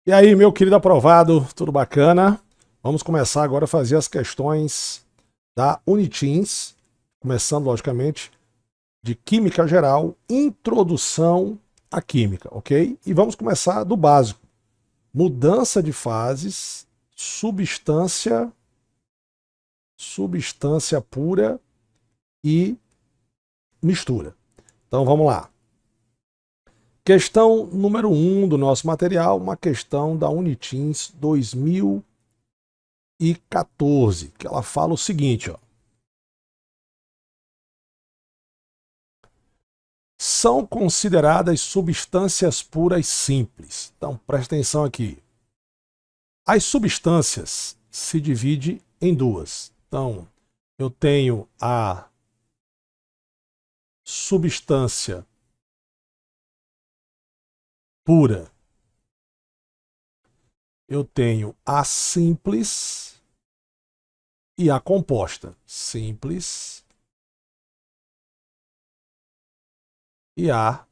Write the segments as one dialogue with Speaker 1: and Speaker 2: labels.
Speaker 1: E aí, meu querido aprovado, tudo bacana? Vamos começar agora a fazer as questões da Uniteams, começando, logicamente, de Química Geral, Introdução à Química, ok? E vamos começar do básico. Mudança de fases, substância pura e mistura. Então vamos lá. Questão número 1 do nosso material, uma questão da Uniteams 2014, que ela fala o seguinte, ó. São consideradas substâncias puras simples. Então, presta atenção aqui. As substâncias se dividem em duas. Então, eu tenho a substância pura, eu tenho a simples e a composta. Simples e a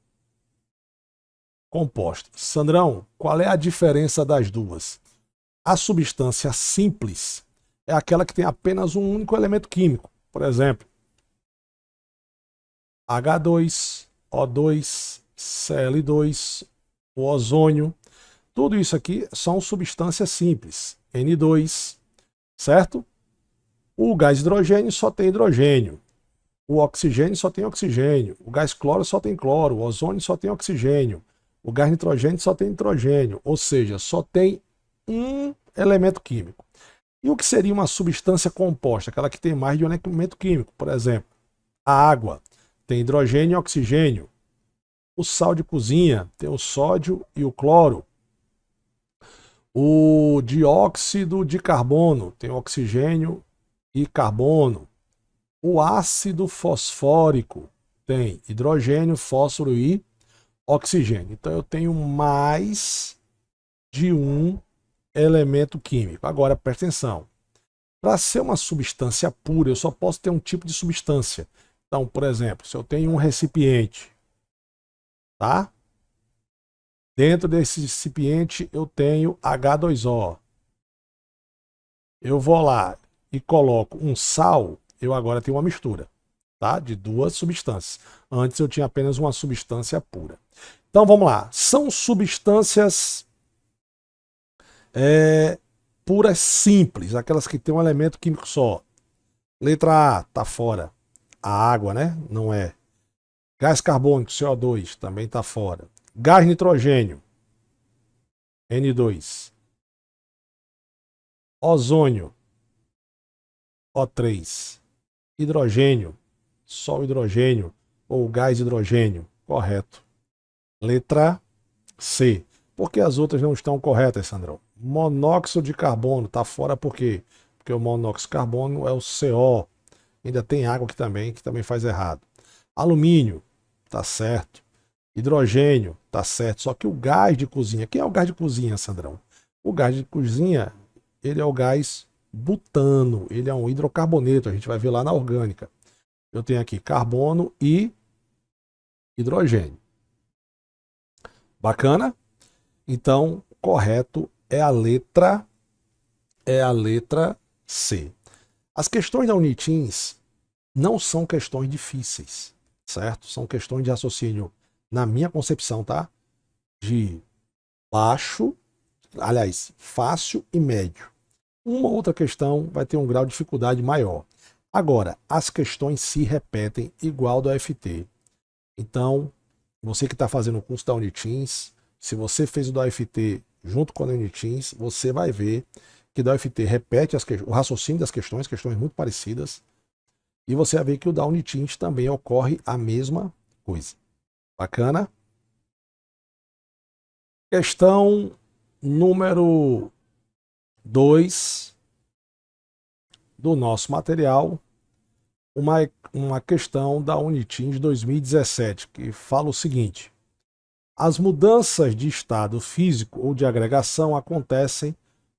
Speaker 1: composta. Sandrão, qual é a diferença das duas? A substância simples é aquela que tem apenas um único elemento químico. Por exemplo, H2, O2, Cl2, o ozônio. Tudo isso aqui são substâncias simples. N2, certo? O gás hidrogênio só tem hidrogênio. O oxigênio só tem oxigênio. O gás cloro só tem cloro. O ozônio só tem oxigênio. O gás nitrogênio só tem nitrogênio. Ou seja, só tem um elemento químico. E o que seria uma substância composta? Aquela que tem mais de um elemento químico. Por exemplo, a água tem hidrogênio e oxigênio. O sal de cozinha tem o sódio e o cloro. O dióxido de carbono tem oxigênio e carbono. O ácido fosfórico tem hidrogênio, fósforo e oxigênio. Então eu tenho mais de um elemento químico. Agora presta atenção. Para ser uma substância pura, eu só posso ter um tipo de substância. Então, por exemplo, se eu tenho um recipiente, tá? Dentro desse recipiente eu tenho H2O. Eu vou lá e coloco um sal, eu agora tenho uma mistura, tá? De duas substâncias. Antes eu tinha apenas uma substância pura. Então vamos lá. São substâncias puras simples, aquelas que têm um elemento químico só. Letra A, tá fora. A água, né? Não é. Gás carbônico, CO2, também tá fora. Gás nitrogênio, N2. Ozônio, O3. Hidrogênio, só o hidrogênio ou gás hidrogênio, correto. Letra C. Por que as outras não estão corretas, Sandrão? Monóxido de carbono está fora por quê? Porque o monóxido de carbono é o CO. Ainda tem água aqui também, que também faz errado. Alumínio, tá certo. Hidrogênio, tá certo. Só que o gás de cozinha, quem é o gás de cozinha, Sandrão? O gás de cozinha, ele é o gás butano, ele é um hidrocarboneto, a gente vai ver lá na orgânica. Eu tenho aqui carbono e hidrogênio. Bacana? Então, correto é a letra C. As questões da Uniteams não são questões difíceis, certo? São questões de raciocínio, na minha concepção, tá? De baixo, aliás, fácil e médio. Uma outra questão vai ter um grau de dificuldade maior. Agora, as questões se repetem igual do AFT. Então, você que está fazendo o curso da Uniteams, se você fez o da UFT junto com a Uniteams, você vai ver que da UFT repete o raciocínio das questões muito parecidas, e você vai ver que o da Uniteams também ocorre a mesma coisa. Bacana? Questão número 2 do nosso material, uma questão da Uniteams 2017, que fala o seguinte: as mudanças de estado físico ou de agregação acontecem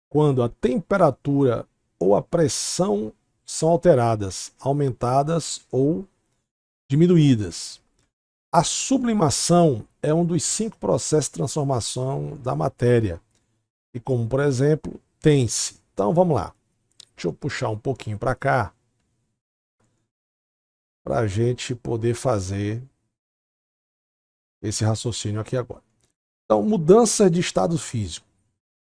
Speaker 1: quando a temperatura ou a pressão são alteradas, aumentadas ou diminuídas. A sublimação é um dos 5 processos de transformação da matéria e como, por exemplo, tem-se. Então, vamos lá. Deixa eu puxar um pouquinho para cá, para a gente poder fazer esse raciocínio aqui agora. Então, mudança de estado físico.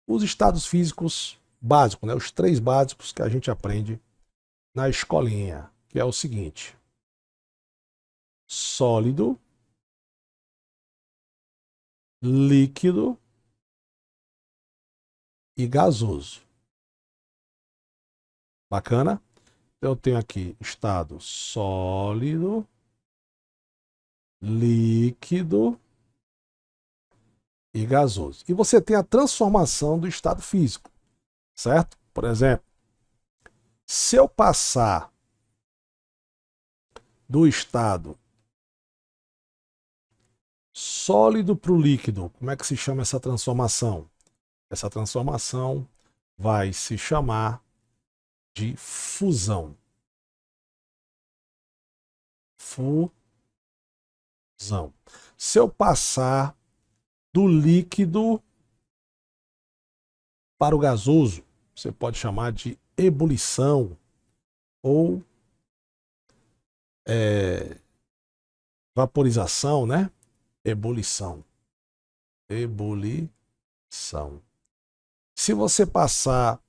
Speaker 1: Os estados físicos básicos, né, os 3 básicos que a gente aprende na escolinha, que é o seguinte: sólido, líquido e gasoso. Bacana? Eu tenho aqui estado sólido, líquido e gasoso. E você tem a transformação do estado físico, certo? Por exemplo, se eu passar do estado sólido para o líquido, como é que se chama essa transformação? Essa transformação vai se chamar de fusão. Fusão. Se eu passar do líquido para o gasoso, você pode chamar de ebulição ou vaporização, né? Ebulição. Ebulição. Se você passar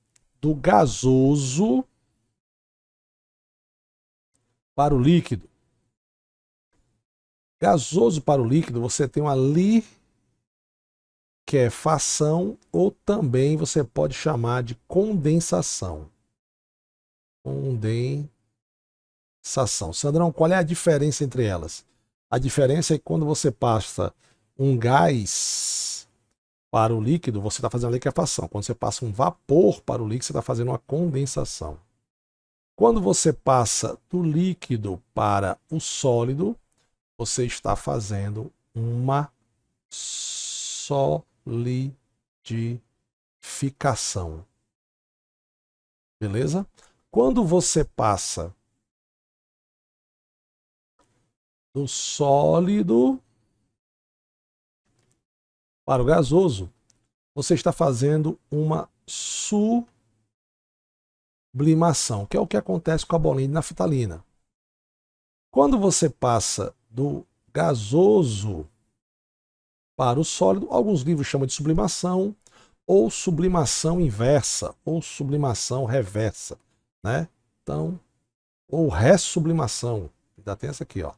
Speaker 1: do gasoso para o líquido, gasoso para o líquido, você tem uma liquefação ou também você pode chamar de condensação. Condensação. Sandrão, qual é a diferença entre elas? A diferença é que quando você passa um gás para o líquido, você está fazendo a liquefação. Quando você passa um vapor para o líquido, você está fazendo uma condensação. Quando você passa do líquido para o sólido, você está fazendo uma solidificação. Beleza? Quando você passa do sólido para o gasoso, você está fazendo uma sublimação, que é o que acontece com a bolinha de naftalina. Quando você passa do gasoso para o sólido, alguns livros chamam de sublimação, ou sublimação inversa, ou sublimação reversa, né? Então, ou ressublimação. Ainda tem essa aqui, ó.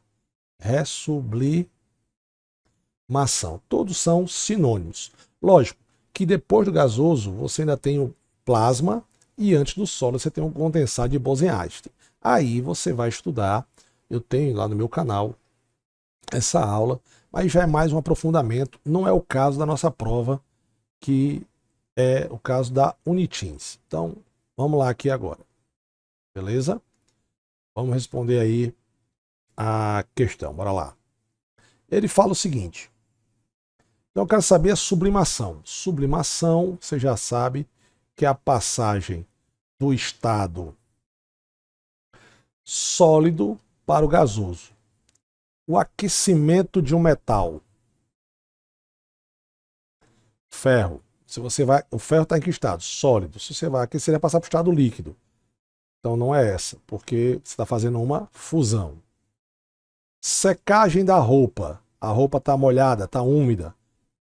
Speaker 1: Ressublimação. Todos são sinônimos. Lógico que depois do gasoso você ainda tem o plasma e antes do sólido você tem um condensado de Bose-Einstein. Aí você vai estudar, eu tenho lá no meu canal essa aula, mas já é mais um aprofundamento, não é o caso da nossa prova, que é o caso da Uniteams. Então, vamos lá aqui agora. Beleza? Vamos responder aí a questão, bora lá. Ele fala o seguinte: então eu quero saber a sublimação. Sublimação, você já sabe que é a passagem do estado sólido para o gasoso. O aquecimento de um metal. Ferro. Se você vai, o ferro está em que estado? Sólido. Se você vai aquecer, ele vai passar para o estado líquido. Então não é essa, porque você está fazendo uma fusão. Secagem da roupa. A roupa está molhada, está úmida.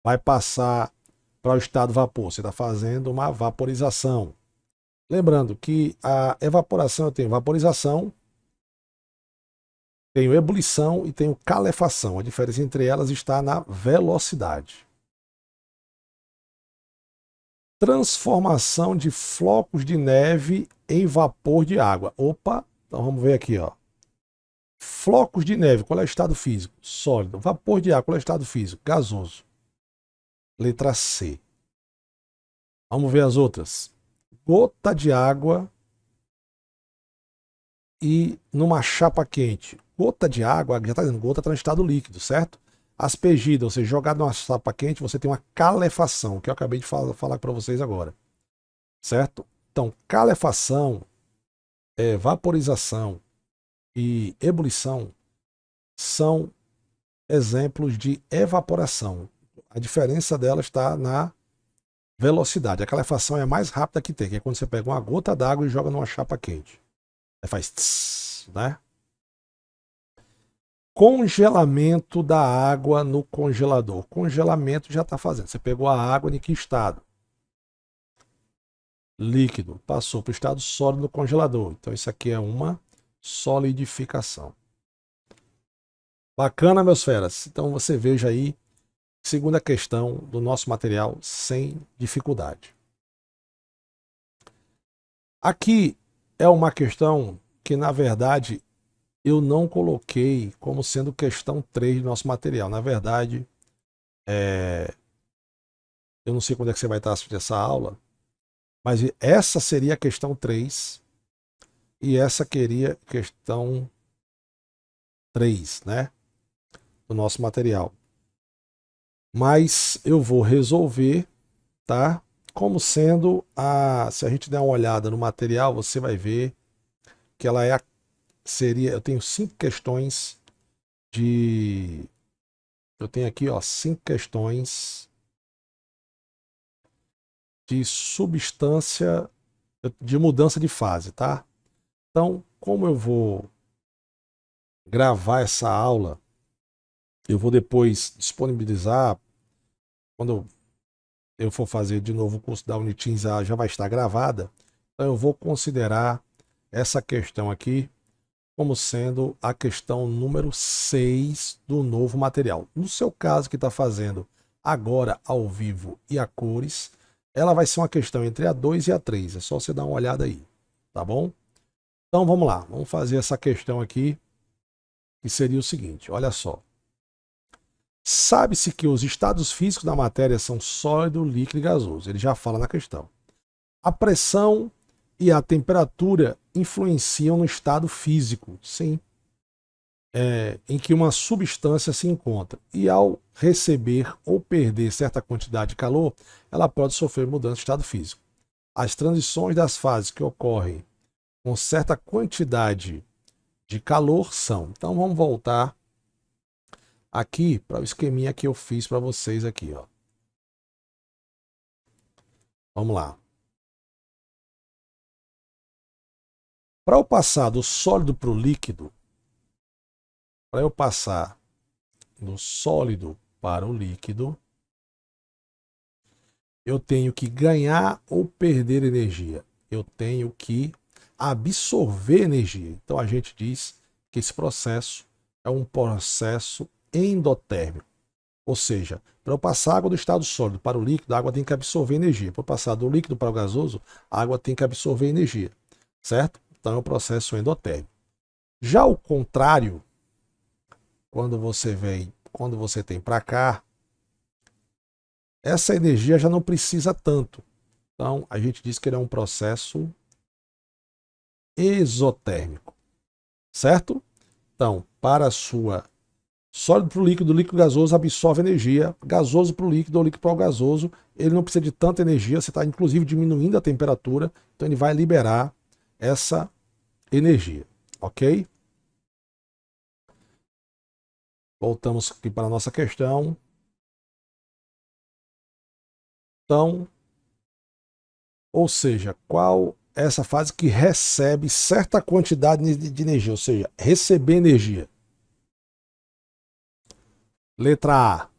Speaker 1: Vai passar para o estado vapor. Você está fazendo uma vaporização. Lembrando que a evaporação, eu tenho vaporização, tenho ebulição e tenho calefação. A diferença entre elas está na velocidade. Transformação de flocos de neve em vapor de água. Opa, então vamos ver aqui, ó. Flocos de neve, qual é o estado físico? Sólido. Vapor de água, qual é o estado físico? Gasoso. Letra C. Vamos ver as outras. Gota de água e numa chapa quente. Gota de água, já está dizendo, gota está no estado líquido, certo? Aspergida, ou seja, jogado numa chapa quente, você tem uma calefação, que eu acabei de falar para vocês agora. Certo? Então, calefação, vaporização e ebulição são exemplos de evaporação. A diferença dela está na velocidade. A calefação é a mais rápida que tem, que é quando você pega uma gota d'água e joga numa chapa quente. Aí faz tss, né? Congelamento da água no congelador. Congelamento já está fazendo. Você pegou a água em que estado? Líquido. Passou para o estado sólido no congelador. Então isso aqui é uma solidificação. Bacana, meus feras. Então você veja aí, segunda questão do nosso material sem dificuldade. Aqui é uma questão que, na verdade, eu não coloquei como sendo questão 3 do nosso material. Na verdade, eu não sei quando é que você vai estar assistindo essa aula, mas essa seria a questão 3 e essa seria a questão 3, né, do nosso material. Mas eu vou resolver, tá? Como sendo se a gente der uma olhada no material, você vai ver que ela eu tenho 5 questões eu tenho aqui, ó, 5 questões de substância, de mudança de fase, tá? Então, como eu vou gravar essa aula, eu vou depois disponibilizar, quando eu for fazer de novo o curso da Uniteams, já vai estar gravada. Então eu vou considerar essa questão aqui como sendo a questão número 6 do novo material. No seu caso, que está fazendo agora ao vivo e a cores, ela vai ser uma questão entre a 2 e a 3. É só você dar uma olhada aí, tá bom? Então vamos lá, vamos fazer essa questão aqui, que seria o seguinte, olha só. Sabe-se que os estados físicos da matéria são sólido, líquido e gasoso. Ele já fala na questão. A pressão e a temperatura influenciam no estado físico, sim, em que uma substância se encontra. E ao receber ou perder certa quantidade de calor, ela pode sofrer mudança de estado físico. As transições das fases que ocorrem com certa quantidade de calor são. Então vamos voltar aqui para o esqueminha que eu fiz para vocês aqui, ó. Vamos lá. Para eu passar do sólido para o líquido, para eu passar do sólido para o líquido, eu tenho que ganhar ou perder energia. Eu tenho que absorver energia. Então a gente diz que esse processo é um processo endotérmico. Ou seja, para eu passar a água do estado sólido para o líquido, a água tem que absorver energia. Para eu passar do líquido para o gasoso, a água tem que absorver energia. Certo? Então é um processo endotérmico. Já o contrário, quando você tem para cá, essa energia já não precisa tanto. Então a gente diz que ele é um processo exotérmico. Certo? Então, para a sua sólido para o líquido, líquido gasoso absorve energia, gasoso para o líquido ou líquido para o gasoso, ele não precisa de tanta energia, você está inclusive diminuindo a temperatura, então ele vai liberar essa energia, ok? Voltamos aqui para a nossa questão. Então, ou seja, qual é essa fase que recebe certa quantidade de energia, ou seja, receber energia? Letra A,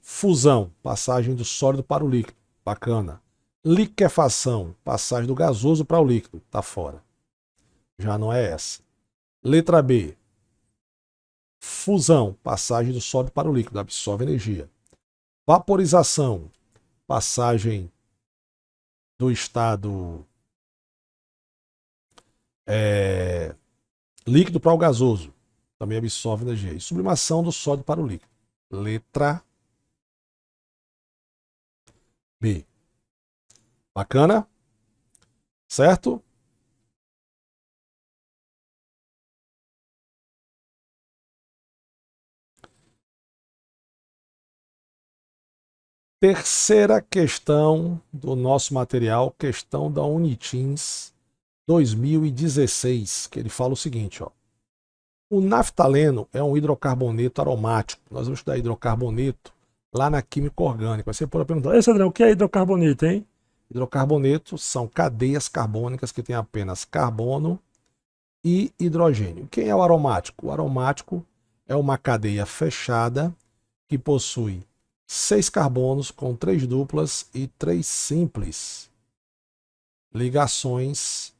Speaker 1: fusão, passagem do sólido para o líquido, bacana. Liquefação, passagem do gasoso para o líquido, tá fora. Já não é essa. Letra B, fusão, passagem do sólido para o líquido, absorve energia. Vaporização, passagem do estado líquido para o gasoso, também absorve energia. E sublimação do sólido para o líquido. Letra B. Bacana? Certo? Terceira questão do nosso material, questão da Uniteams 2016, que ele fala o seguinte, ó. O naftaleno é um hidrocarboneto aromático. Nós vamos estudar hidrocarboneto lá na química orgânica. Você pode perguntar, Sandrão, o que é hidrocarboneto, hein? Hidrocarbonetos são cadeias carbônicas que têm apenas carbono e hidrogênio. Quem é o aromático? O aromático é uma cadeia fechada que possui 6 carbonos com 3 duplas e 3 simples. Ligações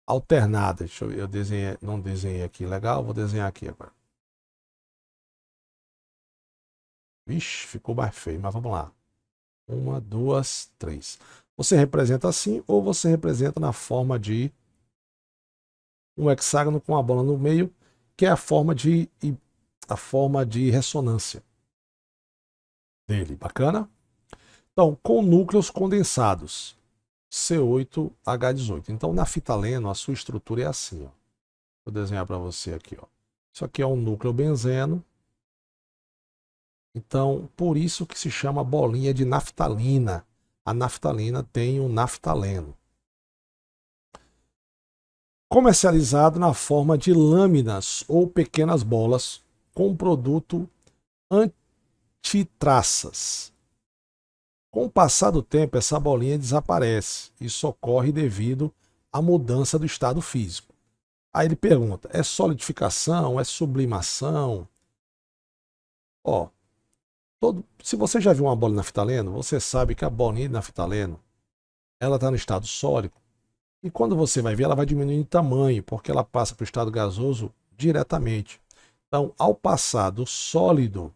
Speaker 1: alternadas. Deixa eu ver, eu desenhei, não desenhei aqui legal, vou desenhar aqui agora. Vixe, ficou mais feio, mas vamos lá. 1, 2, 3. Você representa assim ou você representa na forma de um hexágono com a bola no meio, que é a forma de ressonância dele. Bacana? Então, com núcleos condensados, C8H18. Então, naftaleno, a sua estrutura é assim. Ó. Vou desenhar para você aqui. Ó. Isso aqui é um núcleo benzeno. Então, por isso que se chama bolinha de naftalina. A naftalina tem um naftaleno. Comercializado na forma de lâminas ou pequenas bolas com produto antitraças. Com o passar do tempo, essa bolinha desaparece. Isso ocorre devido à mudança do estado físico. Aí ele pergunta, é solidificação, é sublimação? Ó, se você já viu uma bola de naftaleno, você sabe que a bolinha de naftaleno, ela está no estado sólido. E quando você vai ver, ela vai diminuindo de tamanho, porque ela passa para o estado gasoso diretamente. Então, ao passar do sólido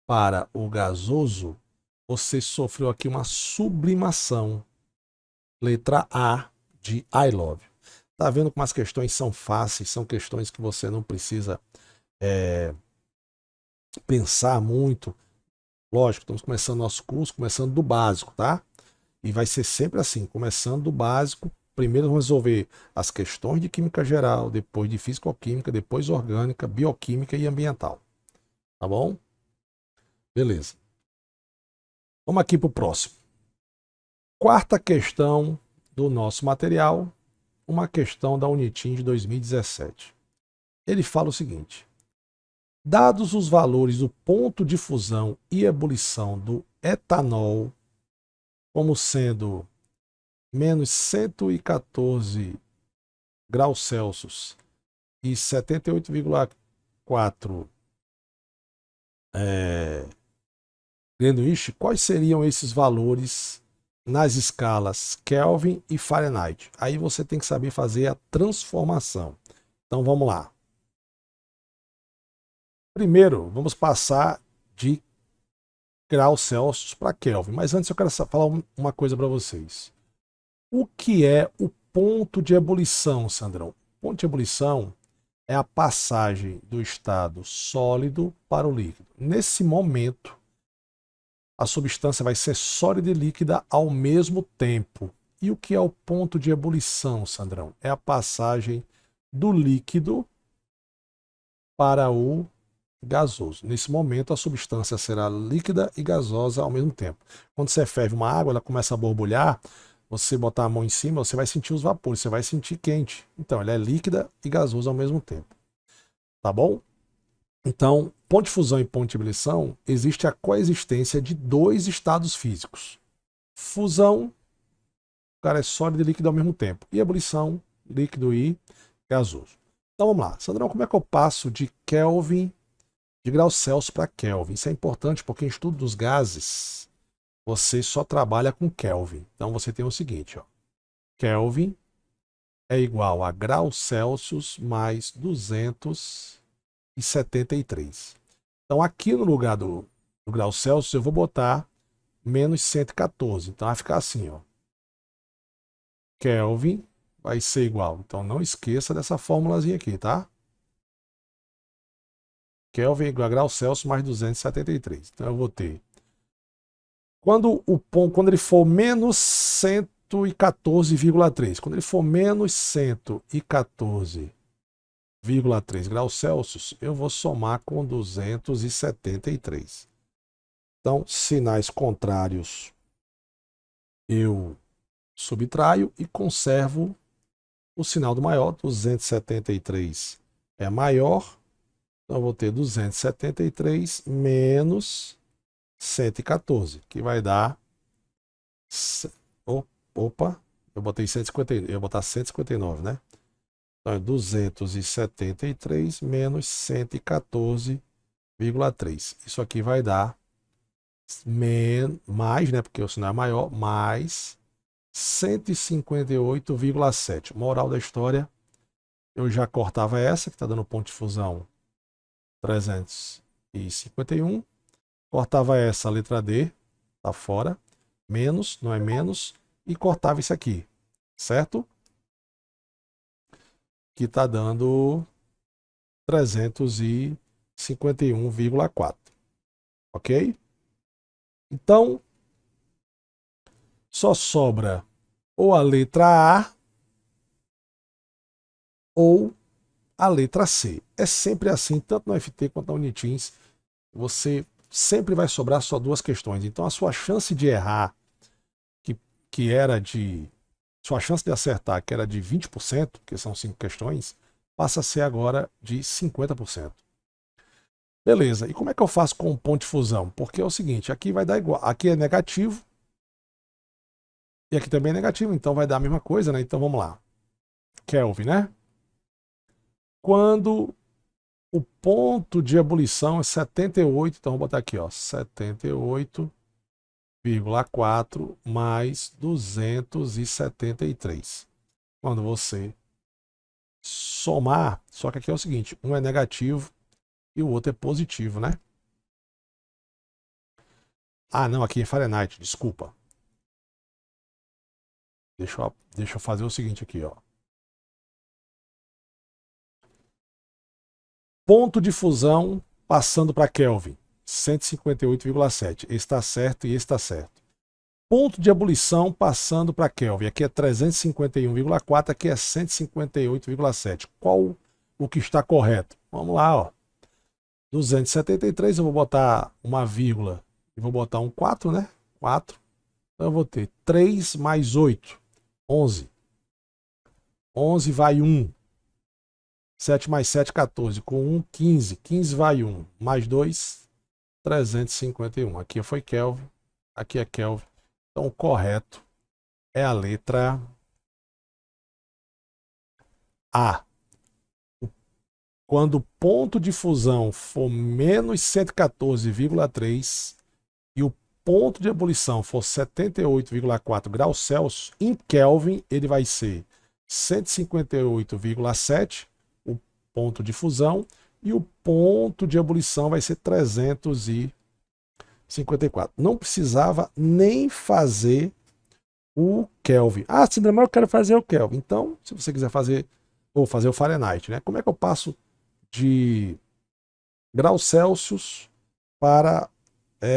Speaker 1: para o gasoso, você sofreu aqui uma sublimação. Letra A de I love you. Tá vendo como as questões são fáceis, são questões que você não precisa pensar muito. Lógico, estamos começando nosso curso, começando do básico, tá? E vai ser sempre assim, começando do básico. Primeiro vamos resolver as questões de química geral, depois de físico-química, depois orgânica, bioquímica e ambiental. Tá bom? Beleza. Vamos aqui para o próximo. Quarta questão do nosso material, uma questão da Unitim de 2017. Ele fala o seguinte: dados os valores do ponto de fusão e ebulição do etanol como sendo menos 114 graus Celsius e 78,4 Greenwich, quais seriam esses valores nas escalas Kelvin e Fahrenheit? Aí você tem que saber fazer a transformação. Então vamos lá. Primeiro, vamos passar de graus Celsius para Kelvin. Mas antes eu quero falar uma coisa para vocês. O que é o ponto de ebulição, Sandrão? O ponto de ebulição é a passagem do estado sólido para o líquido. Nesse momento, a substância vai ser sólida e líquida ao mesmo tempo. E o que é o ponto de ebulição, Sandrão? É a passagem do líquido para o gasoso. Nesse momento, a substância será líquida e gasosa ao mesmo tempo. Quando você ferve uma água, ela começa a borbulhar, você botar a mão em cima, você vai sentir os vapores, você vai sentir quente. Então, ela é líquida e gasosa ao mesmo tempo. Tá bom? Então, ponto de fusão e ponto de ebulição, existe a coexistência de dois estados físicos. Fusão, o cara é sólido e líquido ao mesmo tempo. E ebulição, líquido e gasoso. Então vamos lá. Sandrão, como é que eu passo de Kelvin, de graus Celsius para Kelvin? Isso é importante porque em estudo dos gases, você só trabalha com Kelvin. Então você tem o seguinte, ó. Kelvin é igual a graus Celsius mais 273. Então aqui no lugar do grau Celsius eu vou botar menos 114. Então vai ficar assim, ó. Kelvin vai ser igual. Então não esqueça dessa formulazinha aqui, tá? Kelvin é igual a graus Celsius mais 273. Então eu vou ter. Quando ele for menos 114,3, quando ele for menos 114,3 graus Celsius, eu vou somar com 273. Então, sinais contrários eu subtraio e conservo o sinal do maior, 273 é maior, então eu vou ter 273 menos 114, que vai dar... Opa, eu botei 150, eu vou botar 159, né? Então é 273 menos 114,3. Isso aqui vai dar mais, né? Porque o sinal é maior, mais 158,7. Moral da história, eu já cortava essa, que está dando ponto de fusão 351. Cortava essa, letra D, tá fora. Menos, não é menos. E cortava isso aqui, certo? Que está dando 351,4. Ok? Então, só sobra ou a letra A ou a letra C. É sempre assim, tanto no FT quanto na Uniteams, você sempre vai sobrar só duas questões. Então a sua chance de errar, que era de... sua chance de acertar, que era de 20%, que são 5 questões, passa a ser agora de 50%. Beleza, e como é que eu faço com o ponto de fusão? Porque é o seguinte, aqui vai dar igual, aqui é negativo, e aqui também é negativo, então vai dar a mesma coisa, né? Então vamos lá. Kelvin, né? Quando o ponto de ebulição é 78, então vou botar aqui, ó, 78,4 mais 273. Quando você somar, só que aqui é o seguinte, um é negativo e o outro é positivo, né? Ah, não, aqui é Fahrenheit, desculpa. Deixa eu fazer o seguinte aqui, ó. Ponto de fusão passando para Kelvin, 158,7. Esse está certo e esse está certo. Ponto de ebulição passando para Kelvin. Aqui é 351,4, aqui é 158,7. Qual o que está correto? Vamos lá, ó. 273, eu vou botar uma vírgula e vou botar um 4, né? 4. Então eu vou ter 3 mais 8, 11. 11 vai 1. 7 mais 7, 14. Com 1, 15. 15 vai 1. Mais 2, 351. Aqui foi Kelvin. Aqui é Kelvin. Então o correto é a letra A. Quando o ponto de fusão for menos 114,3 e o ponto de ebulição for 78,4 graus Celsius, em Kelvin ele vai ser 158,7, o ponto de fusão, e o ponto de ebulição vai ser 354. Não precisava nem fazer o Kelvin. Ah, Sandra, mas eu quero fazer o Kelvin. Então, se você quiser fazer, ou fazer o Fahrenheit, né? Como é que eu passo de graus Celsius para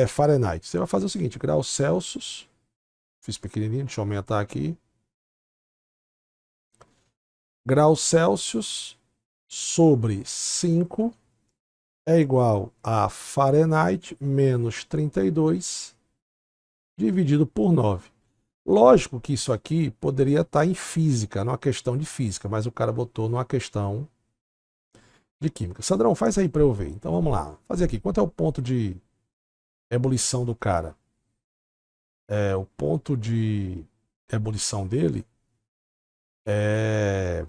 Speaker 1: Fahrenheit? Você vai fazer o seguinte, graus Celsius, fiz pequenininho, deixa eu aumentar aqui. Graus Celsius sobre 5 é igual a Fahrenheit menos 32 dividido por 9. Lógico que isso aqui poderia estar em física, numa questão de física, mas o cara botou numa questão de química. Sandrão, faz aí para eu ver. Então vamos lá. Fazer aqui. Quanto é o ponto de ebulição do cara? O ponto de ebulição dele é...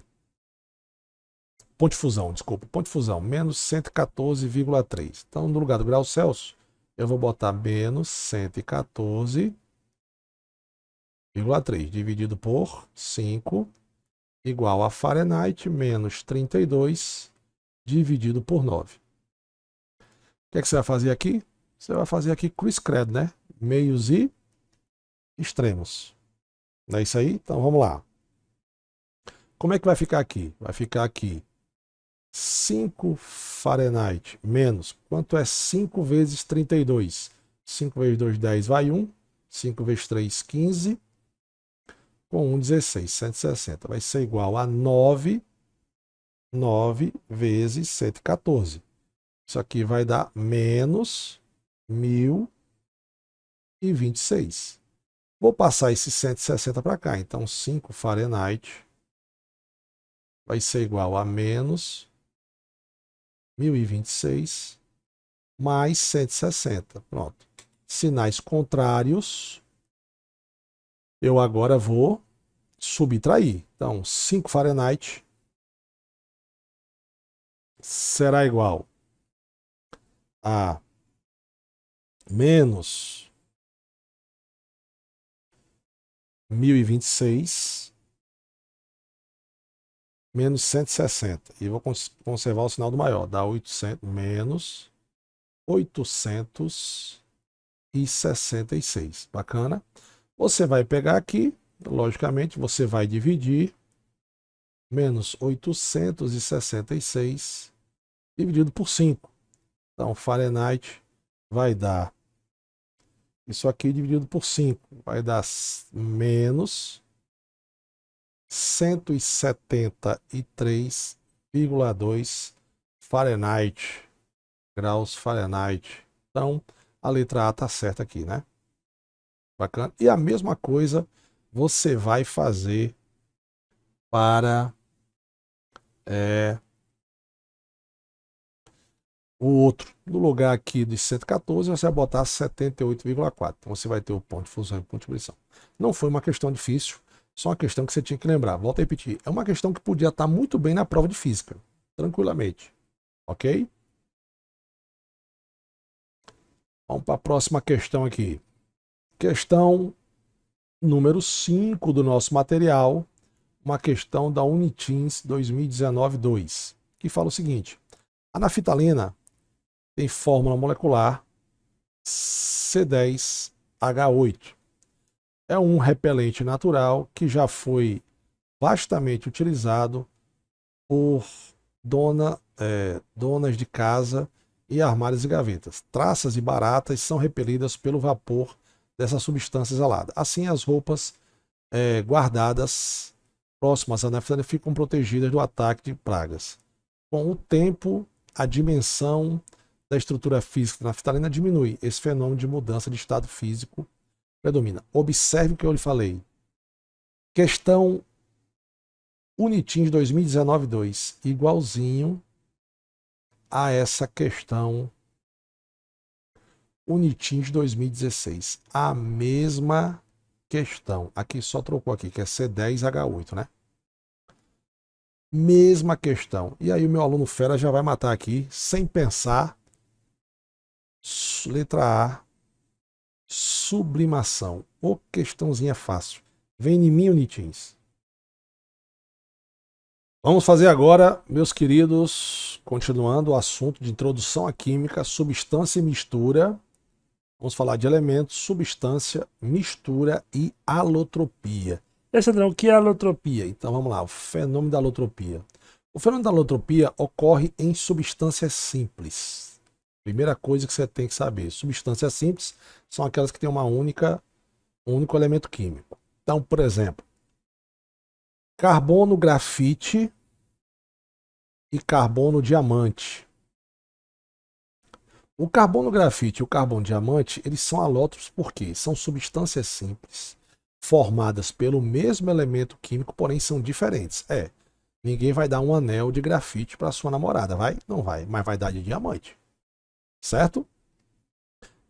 Speaker 1: Ponto de fusão, desculpa. Ponto de fusão, menos 114,3. Então, no lugar do grau Celsius, eu vou botar menos 114,3 dividido por 5 igual a Fahrenheit menos 32 dividido por 9. O que é que você vai fazer aqui? Você vai fazer aqui cruz credo, né? Meios e extremos. Não é isso aí? Então vamos lá. Como é que vai ficar aqui? Vai ficar aqui 5 Fahrenheit menos. Quanto é 5 vezes 32? 5 vezes 2, 10 vai 1. 5 vezes 3, 15. Com 1, 16. 160. Vai ser igual a 9 vezes 114. Isso aqui vai dar menos 1026. Vou passar esse 160 para cá. Então 5 Fahrenheit vai ser igual a menos 1026 mais 160. Pronto. Sinais contrários, eu agora vou subtrair. Então, 5 Fahrenheit será igual a menos 1026 menos 160. E vou conservar o sinal do maior. Dá 800 menos 866. Bacana? Você vai pegar aqui, logicamente, você vai dividir menos 866 dividido por 5. Então, Fahrenheit vai dar isso aqui dividido por 5. Vai dar menos 173,2 Fahrenheit, graus Fahrenheit. Então, a letra A está certa aqui, né? Bacana. E a mesma coisa você vai fazer para o outro. No lugar aqui de 114, você vai botar 78,4. Então, você vai ter o ponto de fusão e ponto de ebulição. Não foi uma questão difícil, só uma questão que você tinha que lembrar. Volto a repetir. É uma questão que podia estar muito bem na prova de física. Tranquilamente. Ok? Vamos para a próxima questão aqui. Questão número 5 do nosso material. Uma questão da Unitins 2019-2, que fala o seguinte: a naftalina tem fórmula molecular C10H8. É um repelente natural que já foi vastamente utilizado por donas de casa e armários e gavetas. Traças e baratas são repelidas pelo vapor dessa substância exalada. Assim, as roupas guardadas próximas à naftalina ficam protegidas do ataque de pragas. Com o tempo, a dimensão da estrutura física da naftalina diminui. Esse fenômeno de mudança de estado físico predomina. Observe o que eu lhe falei. Questão Unitins 2019-2, igualzinho a essa questão Unitins 2016. A mesma questão. Aqui só trocou aqui, que é C10H8, né? Mesma questão. E aí o meu aluno fera já vai matar aqui, sem pensar. Letra A, sublimação. Ô, questãozinha fácil. Vem em mim, Unitins. Vamos fazer agora, meus queridos, continuando o assunto de introdução à química, substância e mistura. Vamos falar de elementos, substância, mistura e alotropia. Sandrão, o que é alotropia? Então vamos lá, o fenômeno da alotropia. O fenômeno da alotropia ocorre em substâncias simples. Primeira coisa que você tem que saber, substâncias simples são aquelas que têm um único elemento químico. Então, por exemplo, carbono grafite e carbono diamante. O carbono grafite e o carbono diamante, eles são alótropos porque são substâncias simples, formadas pelo mesmo elemento químico, porém são diferentes. Ninguém vai dar um anel de grafite para sua namorada, vai? Não vai, mas vai dar de diamante. Certo?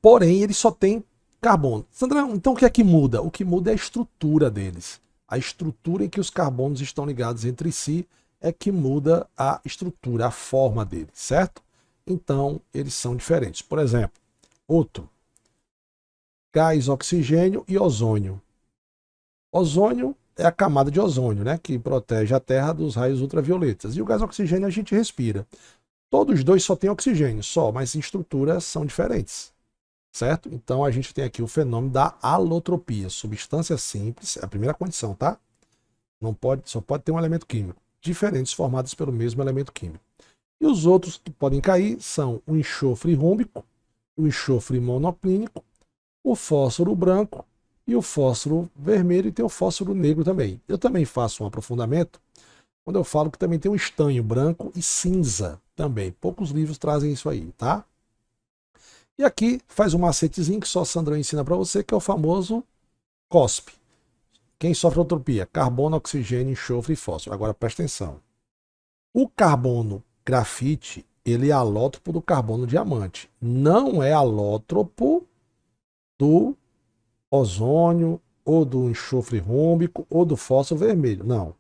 Speaker 1: Porém, eles só têm carbono. Sandrão, então o que é que muda? O que muda é a estrutura deles. A estrutura em que os carbonos estão ligados entre si é que muda a estrutura, a forma deles, certo? Então, eles são diferentes. Por exemplo, outro, gás oxigênio e ozônio. Ozônio é a camada de ozônio, né, que protege a Terra dos raios ultravioletas. E o gás oxigênio a gente respira. Todos os dois só têm oxigênio, mas estruturas são diferentes, certo? Então, a gente tem aqui o fenômeno da alotropia. Substância simples, é a primeira condição, tá? Só pode ter um elemento químico. Diferentes formados pelo mesmo elemento químico. E os outros que podem cair são o enxofre rúmbico, o enxofre monoclínico, o fósforo branco e o fósforo vermelho, e tem o fósforo negro também. Eu também faço um aprofundamento quando eu falo que também tem o estanho branco e cinza também. Poucos livros trazem isso aí, tá? E aqui faz um macetezinho que só Sandrão ensina para você, que é o famoso COSP. Quem sofre alotropia? Carbono, oxigênio, enxofre e fósforo. Agora presta atenção. O carbono grafite, ele é alótropo do carbono diamante. Não é alótropo do ozônio, ou do enxofre rômbico, ou do fósforo vermelho. Não.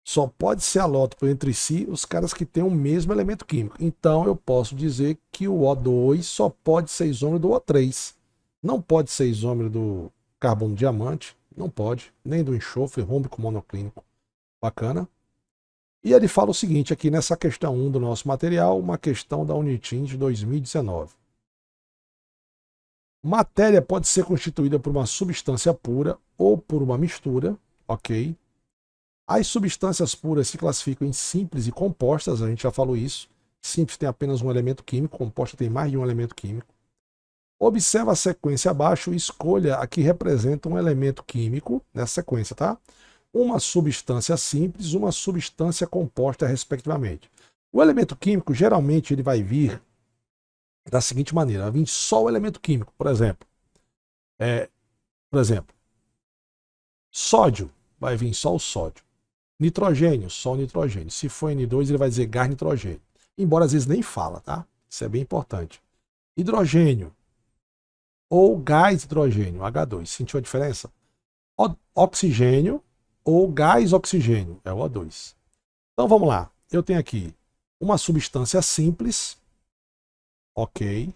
Speaker 1: Só pode ser alótropo entre si os caras que têm o mesmo elemento químico. Então eu posso dizer que o O2 só pode ser isômero do O3. Não pode ser isômero do carbono diamante. Não pode. Nem do enxofre rômbico monoclínico. Bacana? E ele fala o seguinte aqui nessa questão 1 do nosso material, uma questão da Unitim de 2019. Matéria pode ser constituída por uma substância pura ou por uma mistura, ok? As substâncias puras se classificam em simples e compostas, a gente já falou isso. Simples tem apenas um elemento químico, composta tem mais de um elemento químico. Observa a sequência abaixo e escolha a que representa um elemento químico nessa sequência, tá? Uma substância simples, uma substância composta, respectivamente. O elemento químico, geralmente, ele vai vir da seguinte maneira: vai vir só o elemento químico, por exemplo. Sódio, vai vir só o sódio. Nitrogênio, só o nitrogênio. Se for N2, ele vai dizer gás nitrogênio. Embora às vezes nem fala, tá? Isso é bem importante. Hidrogênio ou gás hidrogênio, H2. Sentiu a diferença? Oxigênio ou gás oxigênio, é o O2. Então vamos lá. Eu tenho aqui uma substância simples, ok.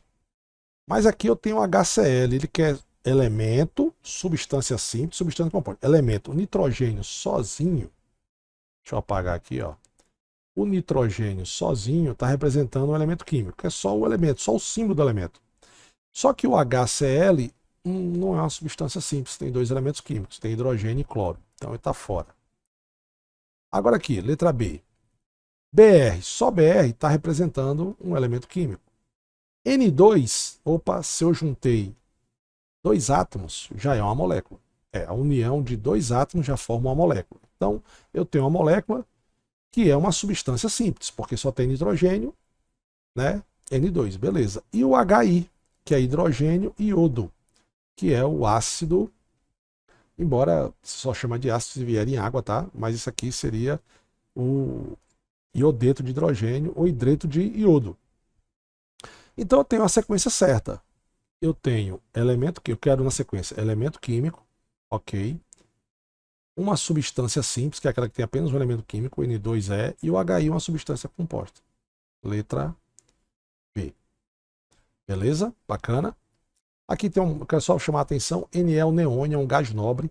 Speaker 1: Mas aqui eu tenho HCl, ele quer elemento, substância simples, substância composta. Elemento nitrogênio sozinho. Deixa eu apagar aqui, ó. O nitrogênio sozinho está representando um elemento químico, que é só o elemento, só o símbolo do elemento. Só que o HCl não é uma substância simples, tem dois elementos químicos, tem hidrogênio e cloro. Então ele está fora. Agora aqui, letra B. Br, só Br está representando um elemento químico. N2, opa, se eu juntei dois átomos, já é uma molécula. A união de dois átomos já forma uma molécula. Então, eu tenho uma molécula que é uma substância simples, porque só tem nitrogênio, né? N2, beleza. E o HI, que é hidrogênio e iodo, que é o ácido, embora só chama de ácido se vier em água, tá? Mas isso aqui seria o iodeto de hidrogênio ou hidreto de iodo. Então eu tenho a sequência certa. Eu tenho elemento que eu quero na sequência, elemento químico, ok. Uma substância simples, que é aquela que tem apenas um elemento químico, N2E, e o HI, uma substância composta. Letra B. Beleza? Bacana. Aqui tem eu quero só chamar a atenção, Ne, o neônio, é um gás nobre,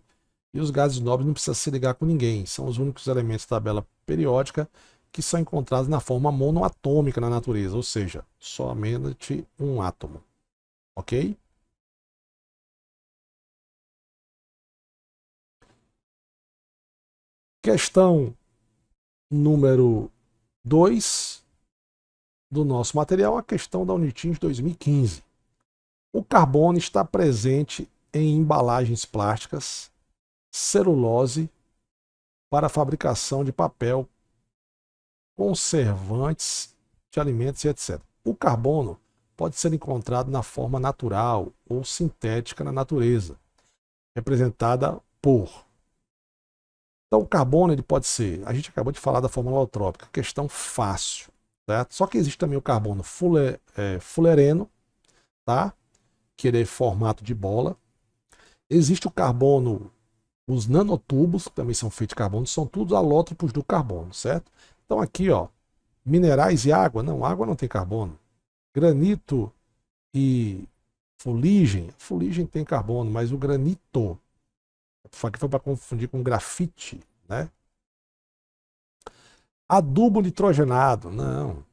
Speaker 1: e os gases nobres não precisam se ligar com ninguém, são os únicos elementos da tabela periódica que são encontrados na forma monoatômica na natureza, ou seja, somente um átomo. Ok? Questão número 2 do nosso material, a questão da Unitim de 2015. O carbono está presente em embalagens plásticas, celulose, para a fabricação de papel, conservantes de alimentos e etc. O carbono pode ser encontrado na forma natural ou sintética na natureza, representada por. Então, o carbono ele pode ser, a gente acabou de falar da fórmula alotrópica, questão fácil, certo? Só que existe também o carbono fullereno, tá? Que ele é formato de bola. Existe o carbono, os nanotubos, que também são feitos de carbono, são todos alótropos do carbono, certo? Então aqui, ó, minerais e água, não, água não tem carbono. Granito e fuligem tem carbono, mas o granito, aqui foi para confundir com grafite, né? Adubo nitrogenado, não.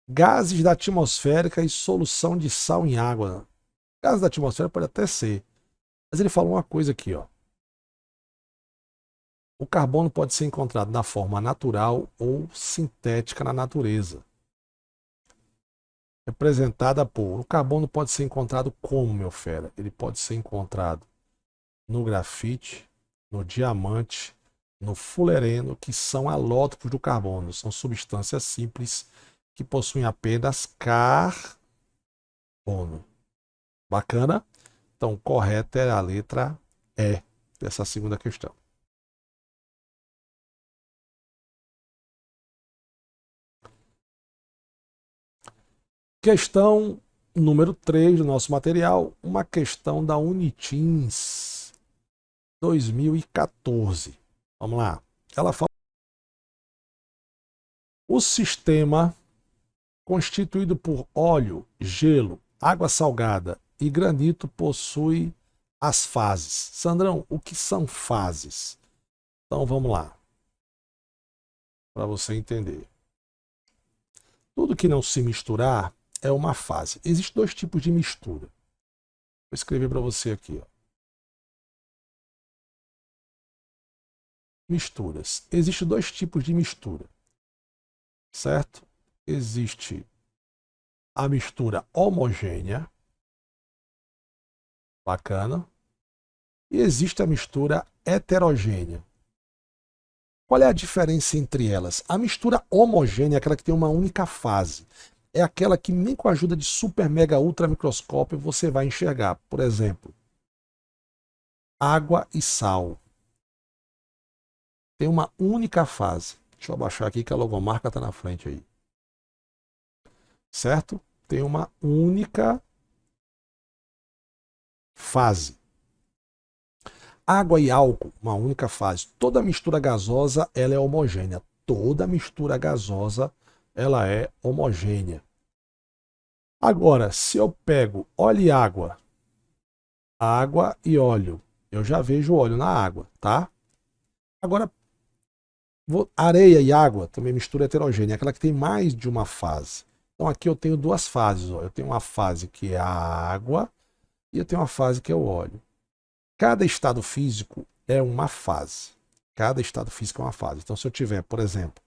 Speaker 1: Gases da atmosférica e solução de sal em água. Gases da atmosfera pode até ser. Mas ele falou uma coisa aqui, ó. O carbono pode ser encontrado na forma natural ou sintética na natureza. Representada por. O carbono pode ser encontrado como, meu fera? Ele pode ser encontrado no grafite, no diamante, no fullereno, que são alótropos do carbono. São substâncias simples que possuem apenas carbono. Bacana? Então, correta é a letra E dessa segunda questão. Questão número 3 do nosso material, uma questão da Unitins 2014. Vamos lá. Ela fala: o sistema constituído por óleo, gelo, água salgada e granito possui as fases. Sandrão, o que são fases? Então vamos lá, para você entender. Tudo que não se misturar é uma fase. Existem dois tipos de mistura. Vou escrever para você aqui. Ó. Misturas. Existem dois tipos de mistura. Certo? Existe a mistura homogênea. Bacana. E existe a mistura heterogênea. Qual é a diferença entre elas? A mistura homogênea é aquela que tem uma única fase. É aquela que nem com a ajuda de super, mega, ultra microscópio você vai enxergar. Por exemplo, água e sal. Tem uma única fase. Deixa eu abaixar aqui que a logomarca está na frente aí. Certo? Tem uma única fase. Água e álcool, uma única fase. Toda mistura gasosa ela é homogênea. Toda mistura gasosa ela é homogênea. Agora, se eu pego óleo e água e óleo, eu já vejo óleo na água, tá? Agora, areia e água também mistura heterogênea, aquela que tem mais de uma fase. Então aqui eu tenho duas fases. Ó. Eu tenho uma fase que é a água e eu tenho uma fase que é o óleo. Cada estado físico é uma fase. Cada estado físico é uma fase. Então se eu tiver, por exemplo,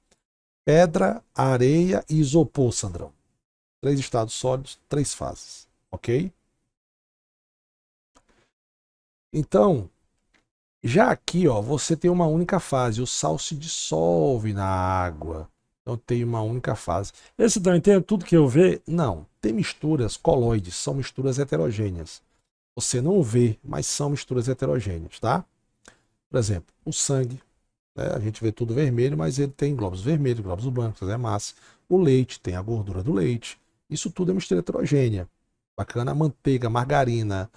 Speaker 1: pedra, areia e isopor, Sandrão. 3 estados sólidos, 3 fases. Ok? Então, já aqui, ó, você tem uma única fase. O sal se dissolve na água. Então tem uma única fase. Esse não entende tudo que eu vejo? Não. Tem misturas coloides, são misturas heterogêneas. Você não vê, mas são misturas heterogêneas, tá? Por exemplo, o sangue. Né? A gente vê tudo vermelho, mas ele tem glóbulos vermelhos, glóbulos brancos, é massa. O leite tem a gordura do leite. Isso tudo é mistura heterogênea. Bacana. A manteiga, a margarina,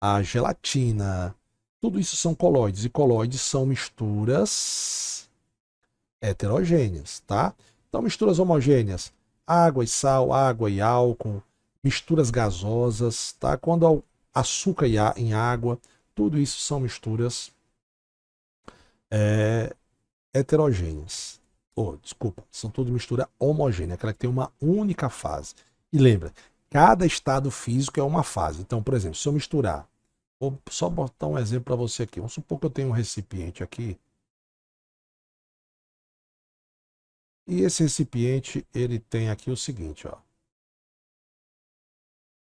Speaker 1: a gelatina. Tudo isso são colóides. E colóides são misturas heterogêneas, tá? Então, misturas homogêneas. Água e sal, água e álcool. Misturas gasosas, tá? Quando açúcar em água. Tudo isso são misturas heterogêneas. Desculpa, são tudo mistura homogênea, aquela que tem uma única fase. E lembra, cada estado físico é uma fase. Então, por exemplo, se eu misturar, vou só botar um exemplo para você aqui. Vamos supor que eu tenho um recipiente aqui. E esse recipiente, ele tem aqui o seguinte, ó.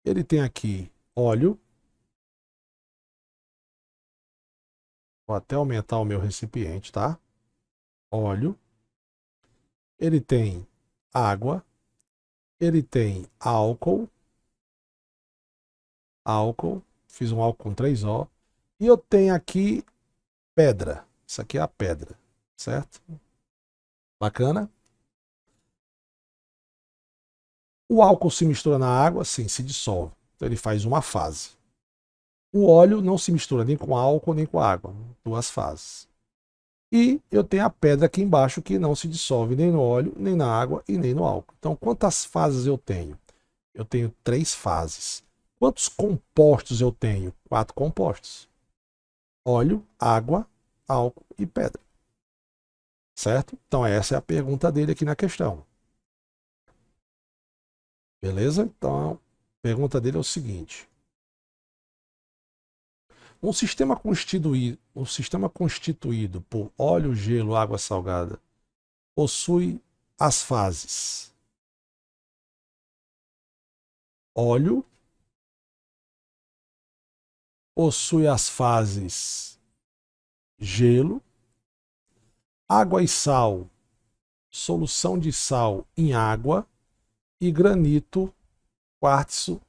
Speaker 1: Ele tem aqui óleo. Vou até aumentar o meu recipiente, tá? Óleo. Ele tem água. Ele tem álcool. Fiz um álcool com 3O. E eu tenho aqui pedra. Isso aqui é a pedra, certo? Bacana? O álcool se mistura na água, sim, se dissolve. Então ele faz uma fase. O óleo não se mistura nem com álcool nem com água. 2 fases. E eu tenho a pedra aqui embaixo que não se dissolve nem no óleo, nem na água e nem no álcool. Então quantas fases eu tenho? Eu tenho 3 fases. Quantos compostos eu tenho? 4 compostos. Óleo, água, álcool e pedra. Certo? Então essa é a pergunta dele aqui na questão. Beleza? Então a pergunta dele é o seguinte. Um sistema constituído por óleo, gelo, água salgada possui as fases óleo, possui as fases gelo, água e sal, solução de sal em água e granito, quartzo,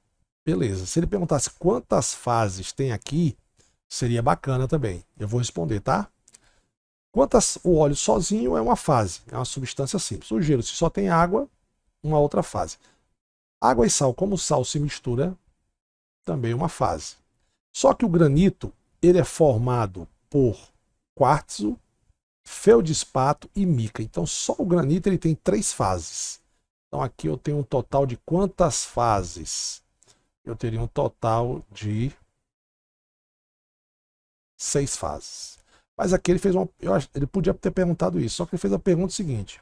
Speaker 1: beleza. Se ele perguntasse quantas fases tem aqui, seria bacana também. Eu vou responder, tá? O óleo sozinho é uma fase, é uma substância simples. O gelo, se só tem água, uma outra fase. Água e sal, como o sal se mistura, também é uma fase. Só que o granito, ele é formado por quartzo, feldespato e mica. Então só o granito ele tem 3 fases. Então aqui eu tenho um total de quantas fases? Eu teria um total de 6 fases. Mas aqui ele fez uma. Ele podia ter perguntado isso, só que ele fez a pergunta seguinte: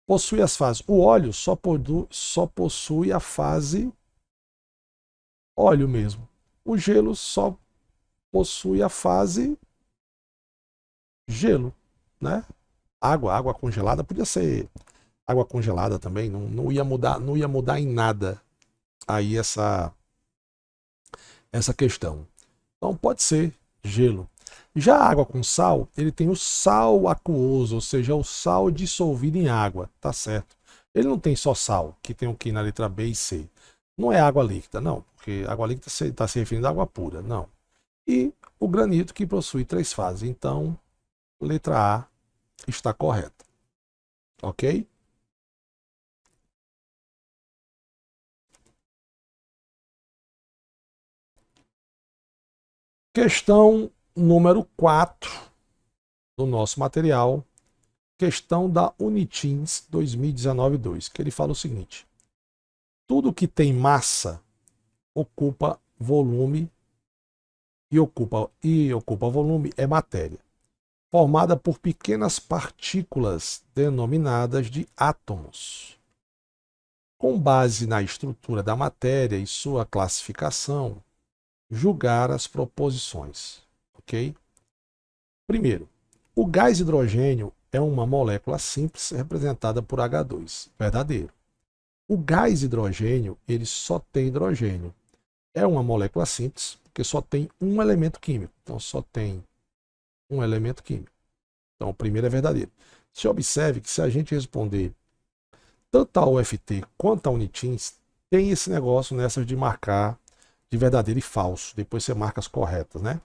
Speaker 1: possui as fases. O óleo só possui a fase óleo mesmo. O gelo só possui a fase gelo, né? Água congelada podia ser água congelada também, não ia mudar, não ia mudar em nada aí essa questão. Então pode ser gelo. Já a água com sal, ele tem o sal aquoso, ou seja, o sal dissolvido em água, tá certo? Ele não tem só sal, que tem o que na letra B e C. Não é água líquida, não, porque água líquida está se referindo à água pura, não. E o granito que possui 3 fases. Então, letra A está correta. Ok? Questão número 4 do nosso material. Questão da Unitins 2019-2, que ele fala o seguinte: tudo que tem massa ocupa volume e ocupa volume é matéria, formada por pequenas partículas denominadas de átomos. Com base na estrutura da matéria e sua classificação, julgar as proposições. Ok? Primeiro, o gás hidrogênio é uma molécula simples representada por H2. Verdadeiro. O gás hidrogênio, ele só tem hidrogênio. É uma molécula simples, porque só tem um elemento químico. Então, só tem um elemento químico. Então, o primeiro é verdadeiro. Se observe que se a gente responder tanto a UFT quanto a Unitins, tem esse negócio nessas de marcar de verdadeiro e falso. Depois você marca as corretas, né?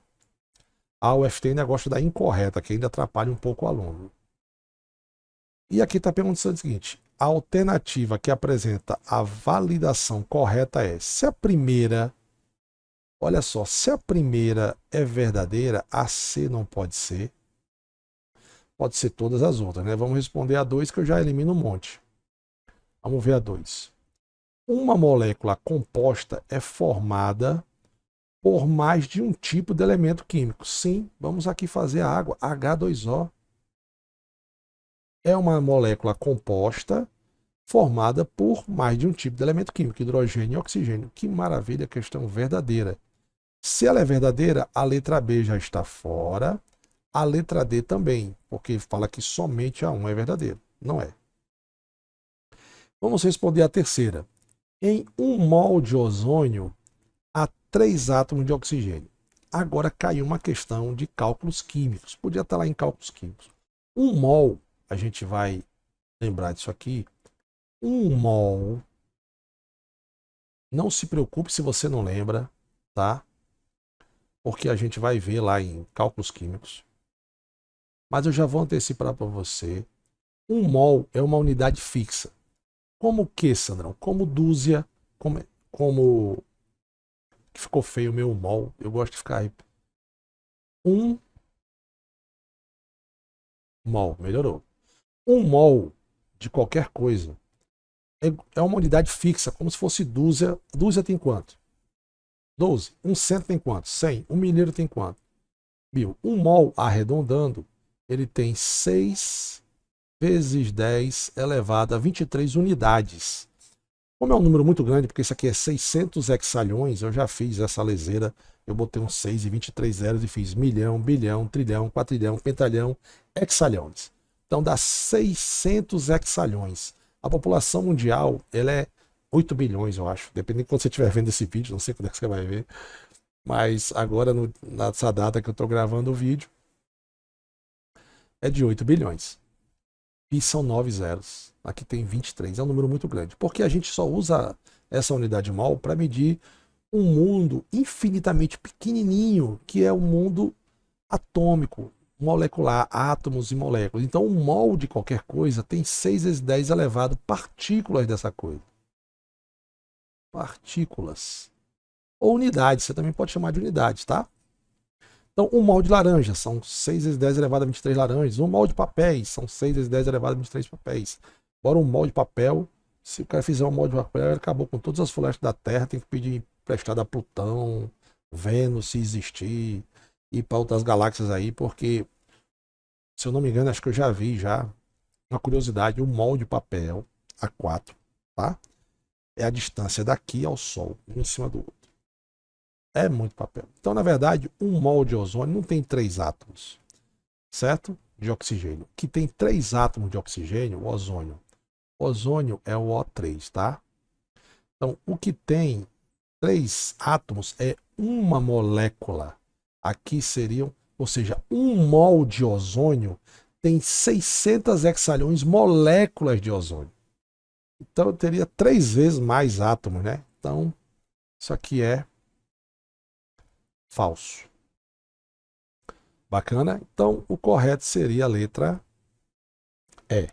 Speaker 1: A UFT ainda gosta da incorreta, que ainda atrapalha um pouco o aluno. E aqui está perguntando o seguinte: a alternativa que apresenta a validação correta é, se a primeira, olha só, se a primeira é verdadeira, a C não pode ser. Pode ser todas as outras, né? Vamos responder a 2 que eu já elimino um monte. Vamos ver a 2. Uma molécula composta é formada por mais de um tipo de elemento químico. Sim, vamos aqui fazer a água, H2O. É uma molécula composta formada por mais de um tipo de elemento químico, hidrogênio e oxigênio. Que maravilha, questão verdadeira. Se ela é verdadeira, a letra B já está fora, a letra D também, porque fala que somente a 1 é verdadeiro. Não é. Vamos responder a terceira. Em 1 mol de ozônio, há 3 átomos de oxigênio. Agora caiu uma questão de cálculos químicos. Podia estar lá em cálculos químicos. 1 mol, a gente vai lembrar disso aqui. 1 mol, não se preocupe se você não lembra, tá? Porque a gente vai ver lá em cálculos químicos. Mas eu já vou antecipar para você. 1 mol é uma unidade fixa. Como o que, Sandrão? Como dúzia, como que ficou feio o meu mol. Eu gosto de ficar aí. 1 mol, melhorou. 1 mol de qualquer coisa é uma unidade fixa, como se fosse dúzia. Dúzia tem quanto? 12. 1 cento tem quanto? 100. 1 milheiro tem quanto? 1000. 1 mol, arredondando, ele tem 6 vezes 10 elevado a 23 unidades. Como é um número muito grande, porque isso aqui é 600 hexalhões, eu já fiz essa leseira, eu botei um 6 e 23 zeros e fiz milhão, bilhão, trilhão, quatrilhão, pentalhão, hexalhões. Então dá 600 hexalhões. A população mundial, ela é 8 bilhões, eu acho. Dependendo de quando você estiver vendo esse vídeo, não sei quando é que você vai ver. Mas agora, nessa data que eu estou gravando o vídeo, é de 8 bilhões. E são 9 zeros. Aqui tem 23. É um número muito grande. Porque a gente só usa essa unidade mol para medir um mundo infinitamente pequenininho, que é o mundo atômico. molecular, átomos e moléculas. Então, o mol de qualquer coisa tem 6 vezes 10 elevado partículas dessa coisa. Partículas. Ou unidades, você também pode chamar de unidades, tá? Então, um mol de laranja são 6 vezes 10 elevado a 23 laranjas. Um mol de papéis são 6 vezes 10 elevado a 23 papéis. Agora, um mol de papel, se o cara fizer um mol de papel, ele acabou com todas as florestas da Terra, tem que pedir emprestado a Plutão, Vênus, se existir, e para outras galáxias aí, porque, se eu não me engano, acho que eu já vi já, uma curiosidade, um mol de papel A4, tá? É a distância daqui ao Sol, um em cima do outro. É muito papel. Então, na verdade, um mol de ozônio não tem 3 átomos, certo? De oxigênio. Que tem 3 átomos de oxigênio, o ozônio. O ozônio é o O3, tá? Então, o que tem 3 átomos é uma molécula. Aqui seriam, ou seja, um mol de ozônio tem 600 hexalhões moléculas de ozônio. Então, eu teria 3 vezes mais átomos, né? Então, isso aqui é falso. Bacana? Então, o correto seria a letra E.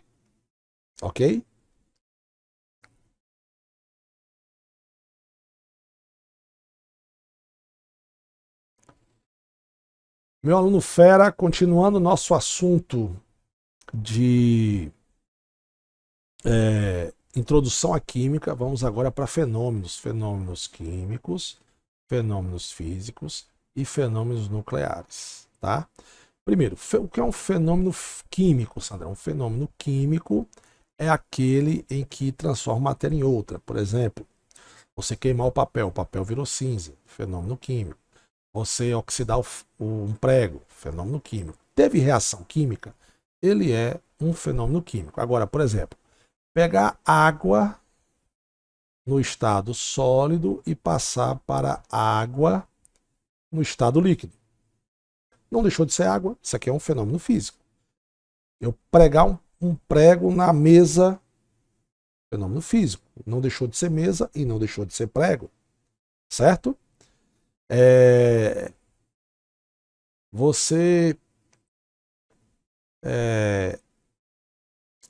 Speaker 1: Ok? Meu aluno fera, continuando nosso assunto de introdução à química, vamos agora para fenômenos. Fenômenos químicos, fenômenos físicos e fenômenos nucleares. Tá? Primeiro, o que é um fenômeno químico, Sandra? Um fenômeno químico é aquele em que transforma matéria em outra. Por exemplo, você queimar o papel virou cinza, fenômeno químico. Você oxidar um prego, fenômeno químico. Teve reação química, ele é um fenômeno químico. Agora, por exemplo, pegar água no estado sólido e passar para água no estado líquido. Não deixou de ser água, isso aqui é um fenômeno físico. Eu pregar um prego na mesa, fenômeno físico. Não deixou de ser mesa e não deixou de ser prego. Certo? Você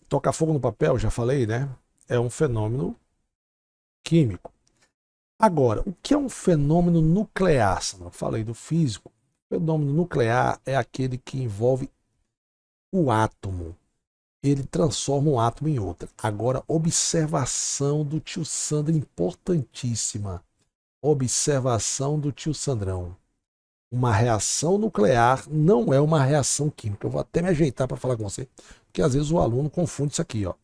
Speaker 1: tocar fogo no papel, já falei, né? É um fenômeno químico. Agora, o que é um fenômeno nuclear? Eu falei do físico. O fenômeno nuclear é aquele que envolve o átomo. Ele transforma um átomo em outro. Agora, observação do tio Sandro, importantíssima. Observação do tio Sandrão. Uma reação nuclear não é uma reação química. Eu vou até me ajeitar para falar com você, porque às vezes o aluno confunde isso aqui, ó.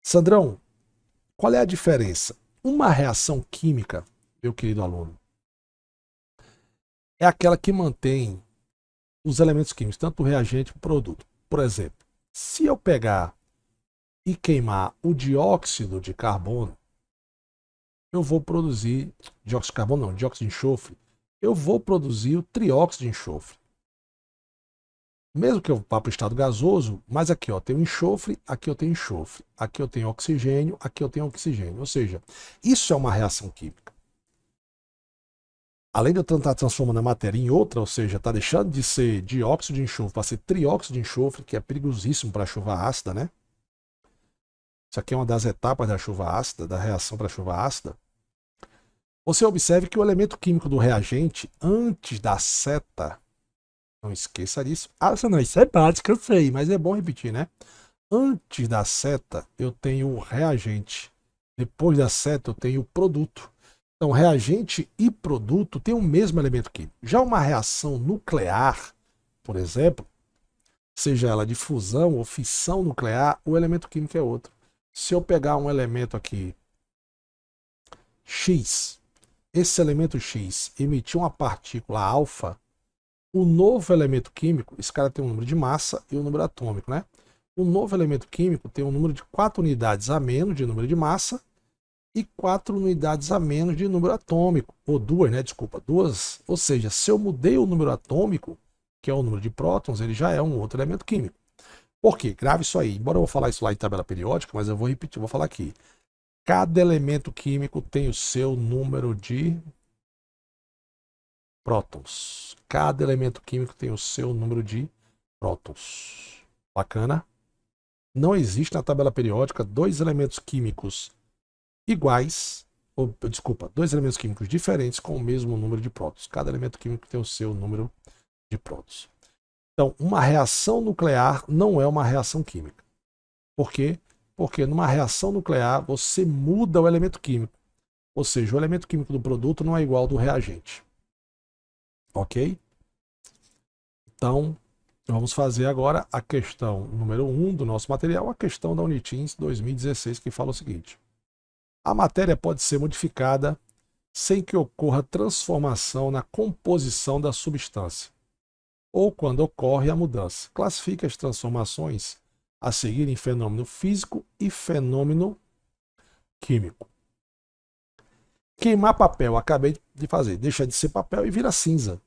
Speaker 1: Sandrão, qual é a diferença? Uma reação química, meu querido aluno, é aquela que mantém os elementos químicos, tanto o reagente como o produto. Por exemplo, se eu pegar e queimar o dióxido de carbono, eu vou produzir dióxido de carbono, não, dióxido de enxofre, eu vou produzir o trióxido de enxofre. Mesmo que eu vá para o estado gasoso, mas aqui ó, tem o enxofre, aqui eu tenho enxofre, aqui eu tenho oxigênio, aqui eu tenho oxigênio. Ou seja, isso é uma reação química. Além de eu estar transformando a matéria em outra, ou seja, está deixando de ser dióxido de enxofre para ser trióxido de enxofre, que é perigosíssimo para a chuva ácida, né? Isso aqui é uma das etapas da chuva ácida, da reação para a chuva ácida. Você observe que o elemento químico do reagente, antes da seta, não esqueça disso. Ah, não, isso é básico, eu sei, mas é bom repetir, né? Antes da seta, eu tenho o reagente. Depois da seta, eu tenho o produto. Então, reagente e produto têm o mesmo elemento químico. Já uma reação nuclear, por exemplo, seja ela de fusão ou fissão nuclear, o elemento químico é outro. Se eu pegar um elemento aqui, X, esse elemento X emitir uma partícula alfa, o novo elemento químico, esse cara tem um número de massa e um número atômico, né? O novo elemento químico tem um número de 4 unidades a menos de número de massa e 4 unidades a menos de número atômico. Ou 2, né? Desculpa, 2. Ou seja, se eu mudei o número atômico, que é o número de prótons, ele já é um outro elemento químico. Por quê? Grave isso aí. Embora eu vou falar isso lá em tabela periódica, mas eu vou repetir, vou falar aqui. Cada elemento químico tem o seu número de prótons. Cada elemento químico tem o seu número de prótons. Bacana? Não existe na tabela periódica dois elementos químicos iguais, ou, desculpa, dois elementos químicos diferentes com o mesmo número de prótons. Cada elemento químico tem o seu número de prótons. Então, uma reação nuclear não é uma reação química. Por quê? Porque numa reação nuclear você muda o elemento químico. Ou seja, o elemento químico do produto não é igual ao do reagente. Ok? Então, vamos fazer agora a questão número 1 do nosso material, a questão da Unitins 2016, que fala o seguinte. A matéria pode ser modificada sem que ocorra transformação na composição da substância, ou quando ocorre a mudança. Classifique as transformações a seguir em fenômeno físico e fenômeno químico. Queimar papel, acabei de fazer, deixa de ser papel e vira cinza.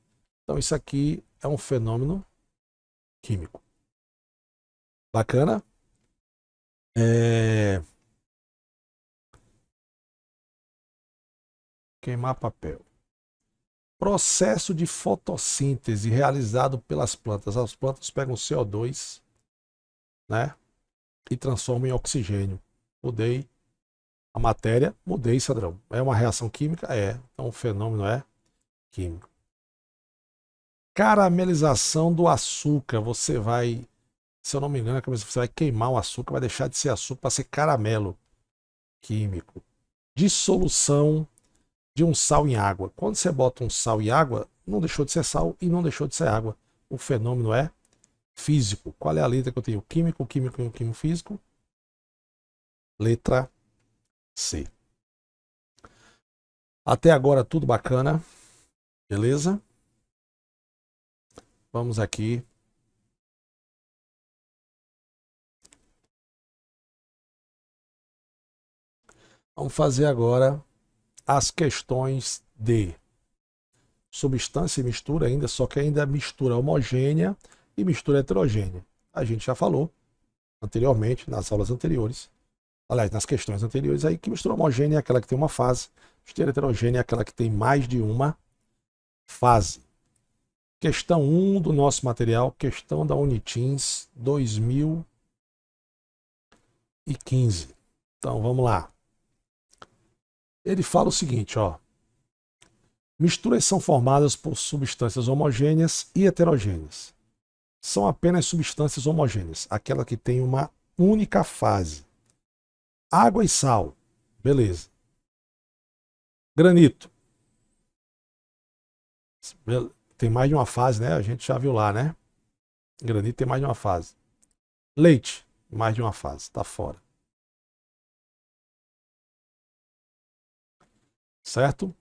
Speaker 1: Então isso aqui é um fenômeno químico. Bacana? Queimar papel. Processo de fotossíntese realizado pelas plantas. As plantas pegam CO2, né, e transformam em oxigênio. Mudei a matéria, mudei, Sadrão. É uma reação química? É. Então o fenômeno é químico. Caramelização do açúcar. Você vai, se eu não me engano, você vai queimar o açúcar, vai deixar de ser açúcar para ser caramelo químico. Dissolução de um sal em água. Quando você bota um sal em água, não deixou de ser sal e não deixou de ser água. O fenômeno é físico. Qual é a letra que eu tenho? Químico, químico e químico físico? Letra C. Até agora tudo bacana. Beleza? Vamos aqui. Vamos fazer agora as questões de substância e mistura ainda, só que ainda mistura homogênea e mistura heterogênea. A gente já falou anteriormente, nas aulas anteriores, aliás, nas questões anteriores, aí que mistura homogênea é aquela que tem uma fase, mistura heterogênea é aquela que tem mais de uma fase. Questão 1 do nosso material, questão da Unitins 2015. Então, vamos lá. Ele fala o seguinte, ó. Misturas são formadas por substâncias homogêneas e heterogêneas. São apenas substâncias homogêneas, aquela que tem uma única fase. Água e sal, beleza. Granito, tem mais de uma fase, né? A gente já viu lá, né? Granito tem mais de uma fase. Leite, mais de uma fase, tá fora. Certo?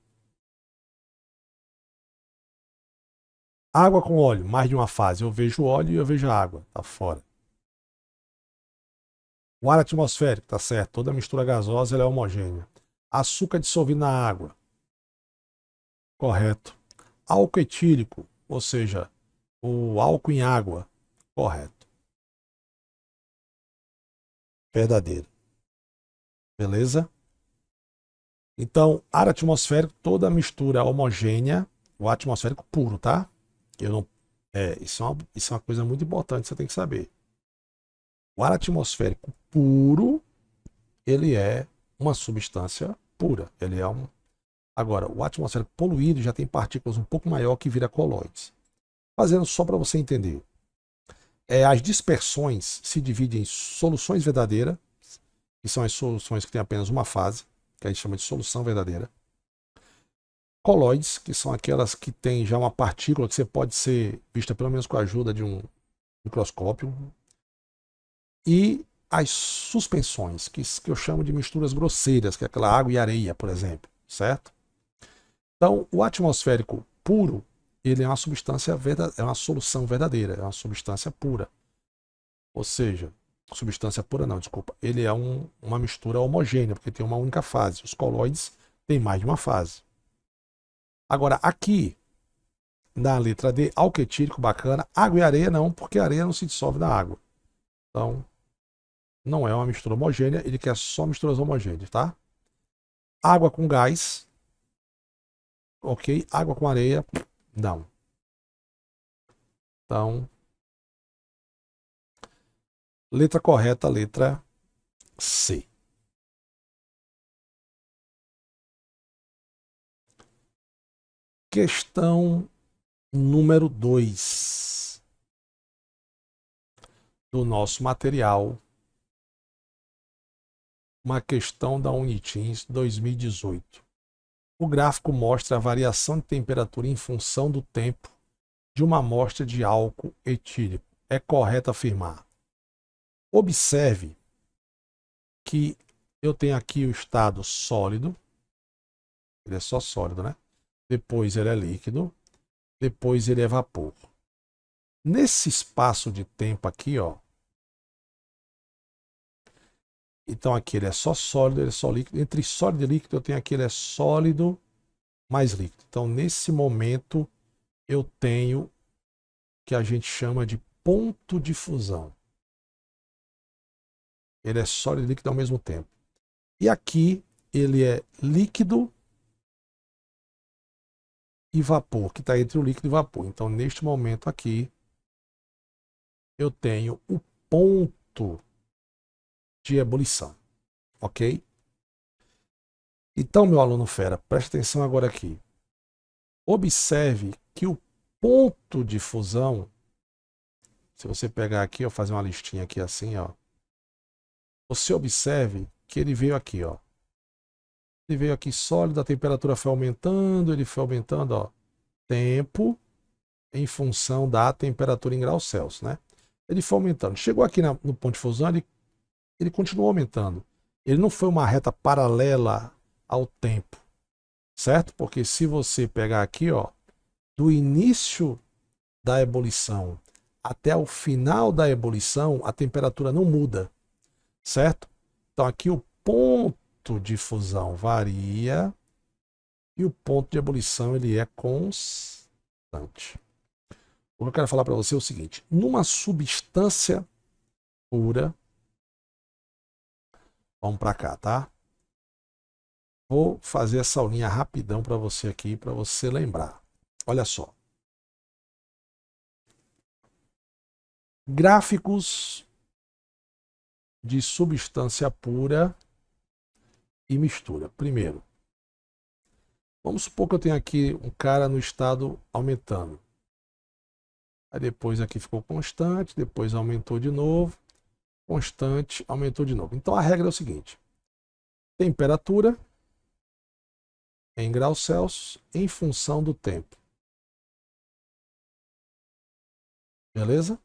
Speaker 1: Água com óleo, mais de uma fase. Eu vejo óleo e eu vejo água, tá fora. O ar atmosférico, tá certo. Toda mistura gasosa ela é homogênea. Açúcar dissolvido na água. Correto. Álcool etílico, ou seja, o álcool em água. Correto. Verdadeiro. Beleza? Então, ar atmosférico, toda mistura homogênea, o ar atmosférico puro, tá? Eu não, isso é uma coisa muito importante, você tem que saber. O ar atmosférico puro, ele é uma substância pura. Ele é um. Agora, o ar atmosférico poluído já tem partículas um pouco maior que vira colóides. Fazendo só para você entender. As dispersões se dividem em soluções verdadeiras, que são as soluções que têm apenas uma fase, que a gente chama de solução verdadeira. Colóides, que são aquelas que têm já uma partícula que você pode ser vista pelo menos com a ajuda de um microscópio. E as suspensões, que eu chamo de misturas grosseiras, que é aquela água e areia, por exemplo, certo? Então, o atmosférico puro, ele é uma substância é uma solução verdadeira, é uma substância pura. Ou seja, substância pura não, desculpa. Ele é uma mistura homogênea, porque tem uma única fase. Os colóides têm mais de uma fase. Agora, aqui, na letra D, álcool etílico, bacana. Água e areia não, porque a areia não se dissolve na água. Então, não é uma mistura homogênea, ele quer só misturas homogêneas, tá? Água com gás, ok. Água com areia, não. Então, Letra correta, letra C. Questão número 2 do nosso material. Uma questão da Unitins 2018. O gráfico mostra a variação de temperatura em função do tempo de uma amostra de álcool etílico. É correto afirmar. Observe que eu tenho aqui o estado sólido. Ele é só sólido, né? Depois ele é líquido. Depois ele é vapor. Nesse espaço de tempo aqui, ó. Então aqui ele é só sólido, ele é só líquido. Entre sólido e líquido eu tenho aqui ele é sólido mais líquido. Então nesse momento eu tenho o que a gente chama de ponto de fusão. Ele é sólido e líquido ao mesmo tempo. E aqui ele é líquido e vapor, que está entre o líquido e vapor. Então neste momento aqui eu tenho o ponto de ebulição, ok? Então, meu aluno fera, preste atenção agora aqui. Observe que o ponto de fusão, se você pegar aqui, ó, fazer uma listinha aqui assim, ó, você observe que ele veio aqui, ó. Ele veio aqui sólido, a temperatura foi aumentando, ele foi aumentando, ó, tempo em função da temperatura em graus Celsius, né? Ele foi aumentando. Chegou aqui no ponto de fusão, ele continuou aumentando. Ele não foi uma reta paralela ao tempo, certo? Porque se você pegar aqui, ó, do início da ebulição até o final da ebulição, a temperatura não muda, certo? Então aqui o ponto de fusão varia e o ponto de ebulição ele é constante. O que eu quero falar para você é o seguinte: numa substância pura, vamos para cá, tá? Vou fazer essa aulinha rapidão para você aqui, para você lembrar. Olha só. Gráficos de substância pura e mistura. Primeiro, vamos supor que eu tenho aqui um cara no estado aumentando. Aí depois aqui ficou constante, depois aumentou de novo, constante, aumentou de novo. Então a regra é o seguinte: temperatura em graus Celsius em função do tempo. Beleza?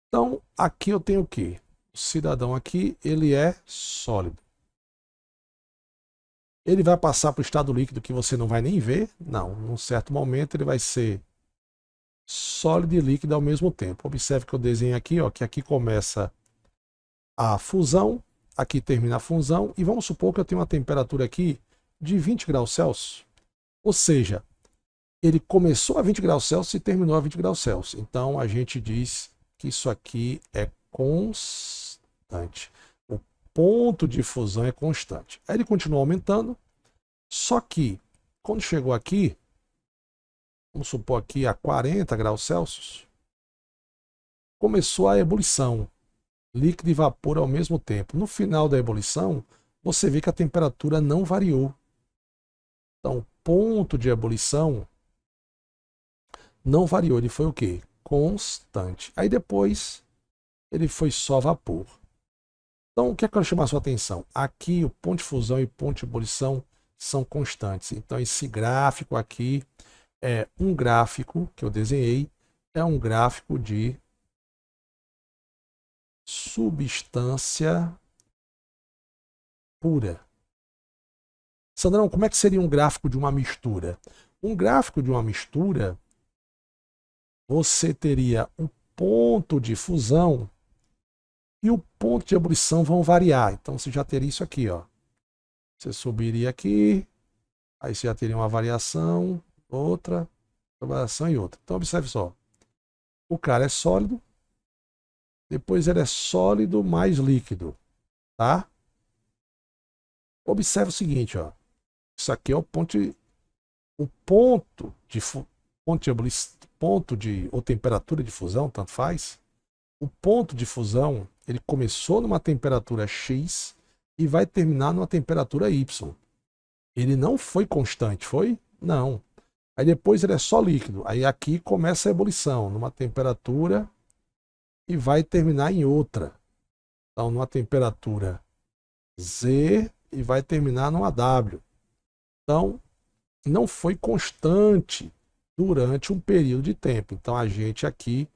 Speaker 1: Então aqui eu tenho o quê? O cidadão aqui, ele é sólido. Ele vai passar para o estado líquido que você não vai nem ver? Não, num certo momento ele vai ser sólido e líquido ao mesmo tempo. Observe que eu desenho aqui, ó, que aqui começa a fusão, aqui termina a fusão, e vamos supor que eu tenho uma temperatura aqui de 20 graus Celsius. Ou seja, ele começou a 20 graus Celsius e terminou a 20 graus Celsius. Então a gente diz que isso aqui é constante. O ponto de fusão é constante. Aí ele continua aumentando, só que quando chegou aqui, vamos supor aqui a 40 graus Celsius, começou a ebulição, líquido e vapor ao mesmo tempo. No final da ebulição, você vê que a temperatura não variou. Então, o ponto de ebulição não variou, ele foi o quê? Constante. Aí depois, ele foi só vapor. Então, o que é que eu quero chamar a sua atenção? Aqui, o ponto de fusão e o ponto de ebulição são constantes. Então, esse gráfico aqui é um gráfico que eu desenhei, é um gráfico de substância pura. Sandrão, como é que seria um gráfico de uma mistura? Um gráfico de uma mistura, você teria o ponto de fusão e o ponto de ebulição vão variar. Então você já teria isso aqui, ó. Você subiria aqui, aí você já teria uma variação, outra variação e outra. Então observe só. O cara é sólido, depois ele é sólido mais líquido, tá? Observe o seguinte, ó. Isso aqui é o ponto ou temperatura de fusão, tanto faz. O ponto de fusão, ele começou numa temperatura X e vai terminar numa temperatura Y. Ele não foi constante, foi? Não. Aí depois ele é só líquido. Aí aqui começa a ebulição, numa temperatura e vai terminar em outra. Então, numa temperatura Z e vai terminar numa W. Então, não foi constante durante um período de tempo. Então, a gente aqui,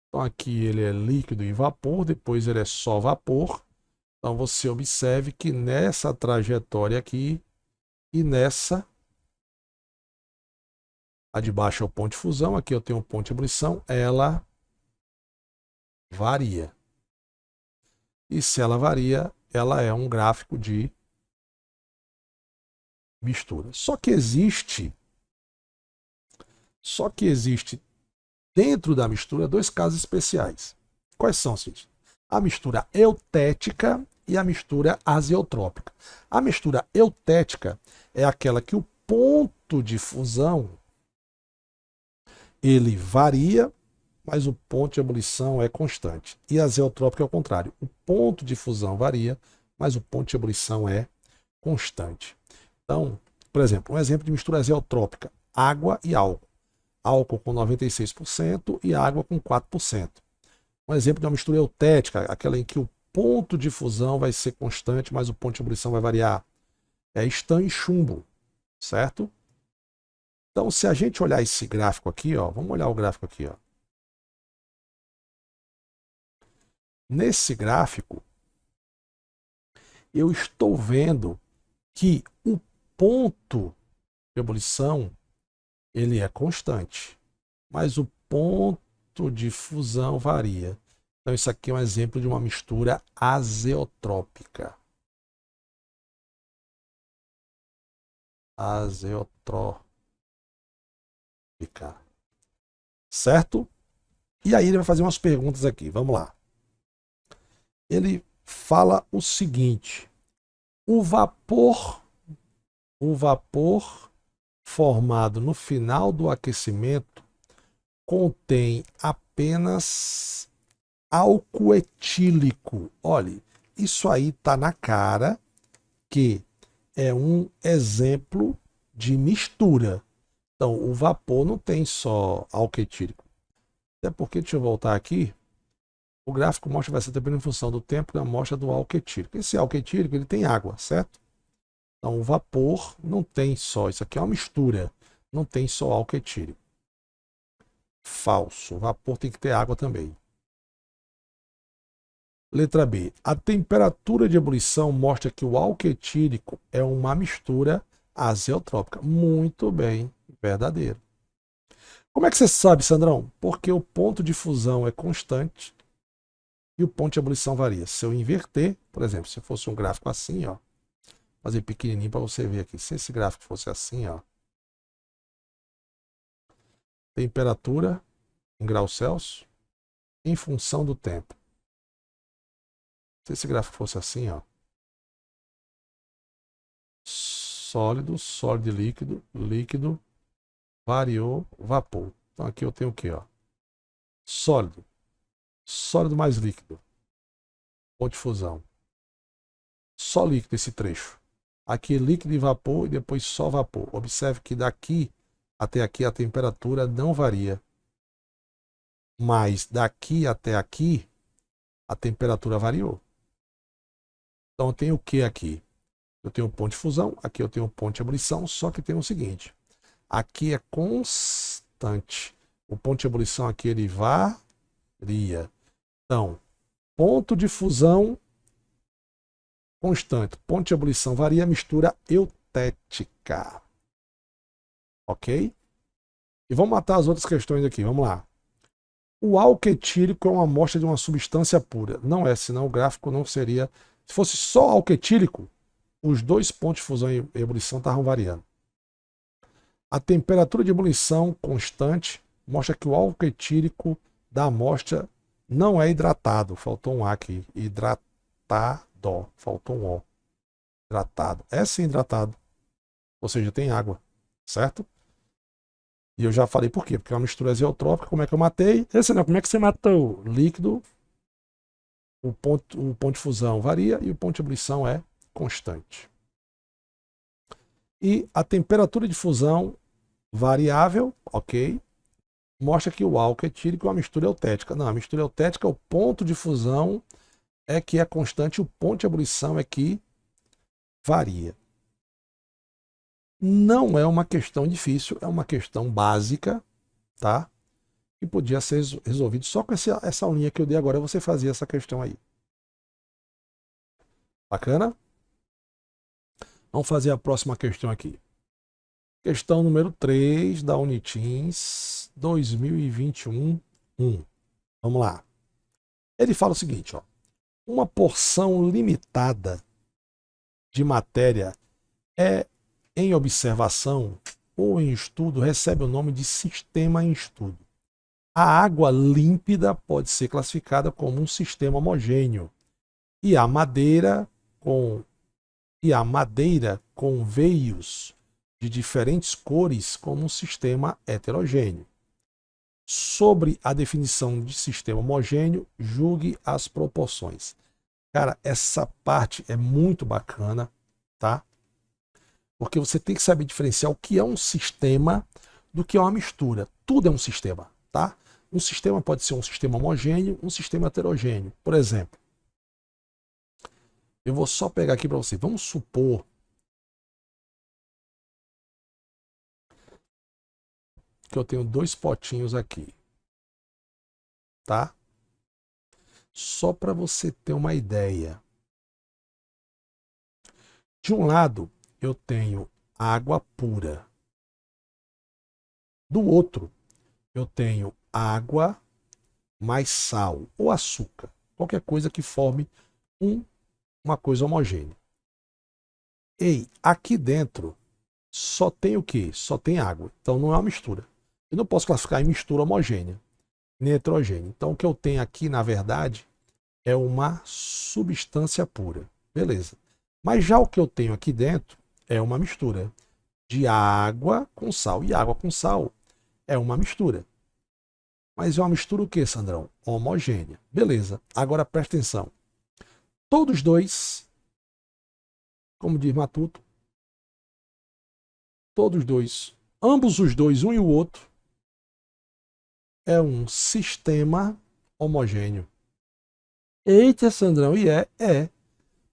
Speaker 1: então aqui ele é líquido e vapor, depois ele é só vapor. Então, você observe que nessa trajetória aqui e nessa, a de baixo é o ponto de fusão, aqui eu tenho o ponto de ebulição, ela varia. E se ela varia, ela é um gráfico de mistura. Só que existe dentro da mistura dois casos especiais. Quais são, Cid? A mistura eutética e a mistura azeotrópica. A mistura eutética é aquela que o ponto de fusão ele varia, mas o ponto de ebulição é constante. E a azeotrópica é o contrário. O ponto de fusão varia, mas o ponto de ebulição é constante. Então, por exemplo, um exemplo de mistura azeotrópica, água e álcool. Álcool com 96% e água com 4%. Um exemplo de uma mistura eutética, aquela em que o ponto de fusão vai ser constante, mas o ponto de ebulição vai variar. É estanho e chumbo, certo? Então, se a gente olhar esse gráfico aqui, ó, vamos olhar o gráfico aqui, ó. Nesse gráfico, eu estou vendo que o ponto de ebulição ele é constante, mas o ponto de fusão varia. Então, isso aqui é um exemplo de uma mistura azeotrópica. Azeotrópica. Certo? E aí ele vai fazer umas perguntas aqui. Vamos lá. Ele fala o seguinte: o vapor formado no final do aquecimento contém apenas álcool etílico. Olha, isso aí está na cara que é um exemplo de mistura. Então, o vapor não tem só álcool etílico. Até porque, deixa eu voltar aqui, o gráfico mostra vai ser também em função do tempo da amostra do álcool etílico. Esse álcool etílico ele tem água, certo? Então, o vapor não tem só, isso aqui é uma mistura, não tem só álcool etílico. Falso, o vapor tem que ter água também. Letra B. A temperatura de ebulição mostra que o álcool etílico é uma mistura azeotrópica. Muito bem, verdadeiro. Como é que você sabe, Sandrão? Porque o ponto de fusão é constante e o ponto de ebulição varia. Se eu inverter, por exemplo, se fosse um gráfico assim, ó, fazer pequenininho para você ver aqui. Se esse gráfico fosse assim, ó, temperatura em graus Celsius em função do tempo. Se esse gráfico fosse assim, ó, sólido, sólido e líquido, líquido, variou, vapor. Então aqui eu tenho o quê, ó? Sólido, sólido mais líquido, ponto de fusão. Só líquido esse trecho. Aqui líquido e vapor e depois só vapor. Observe que daqui até aqui a temperatura não varia. Mas daqui até aqui a temperatura variou. Então eu tenho o que aqui? Eu tenho o ponto de fusão, aqui eu tenho o ponto de ebulição, só que tem o seguinte. Aqui é constante. O ponto de ebulição aqui ele varia. Então, ponto de fusão constante. Ponto de ebulição varia, mistura eutética. Ok? E vamos matar as outras questões aqui. Vamos lá. O álcool etílico é uma amostra de uma substância pura. Não é, senão o gráfico não seria... Se fosse só álcool etílico, os dois pontos de fusão e ebulição estavam variando. A temperatura de ebulição constante mostra que o álcool etílico da amostra não é hidratado. Faltou um A aqui. Hidratado. Faltou um O. Hidratado. É sim hidratado. Ou seja, tem água. Certo? E eu já falei por quê, porque é uma mistura azeotrópica. Como é que eu matei? Esse não, como é que você matou? Líquido, o ponto de fusão varia e o ponto de ebulição é constante. E a temperatura de fusão variável, ok? Mostra que o álcool etílico é uma mistura eutética. Não, a mistura eutética, o ponto de fusão é que é constante, o ponto de ebulição é que varia. Não é uma questão difícil, é uma questão básica, tá? Que podia ser resolvido só com essa aulinha que eu dei agora, você fazia essa questão aí. Bacana? Vamos fazer a próxima questão aqui. Questão número 3 da Unitins 2021-1. Vamos lá. Ele fala o seguinte, ó. Uma porção limitada de matéria em observação ou em estudo recebe o nome de sistema em estudo. A água límpida pode ser classificada como um sistema homogêneo e a madeira com veios de diferentes cores como um sistema heterogêneo. Sobre a definição de sistema homogêneo, julgue as proporções. Cara, essa parte é muito bacana, tá? Porque você tem que saber diferenciar o que é um sistema do que é uma mistura. Tudo é um sistema, tá? Um sistema pode ser um sistema homogêneo, um sistema heterogêneo. Por exemplo, eu vou só pegar aqui para você. Vamos supor que eu tenho 2 potinhos aqui, tá? Só para você ter uma ideia. De um lado, eu tenho água pura. Do outro, eu tenho água mais sal ou açúcar. Qualquer coisa que forme uma coisa homogênea. Ei, aqui dentro só tem o quê? Só tem água. Então não é uma mistura. Eu não posso classificar em mistura homogênea, nem heterogênea. Então o que eu tenho aqui, na verdade, é uma substância pura. Beleza. Mas já o que eu tenho aqui dentro é uma mistura de água com sal. E água com sal é uma mistura. Mas é uma mistura o quê, Sandrão? Homogênea. Beleza. Agora presta atenção. Todos dois, como diz Matuto, todos dois, ambos os dois, um e o outro, é um sistema homogêneo. Eita, Sandrão, e é.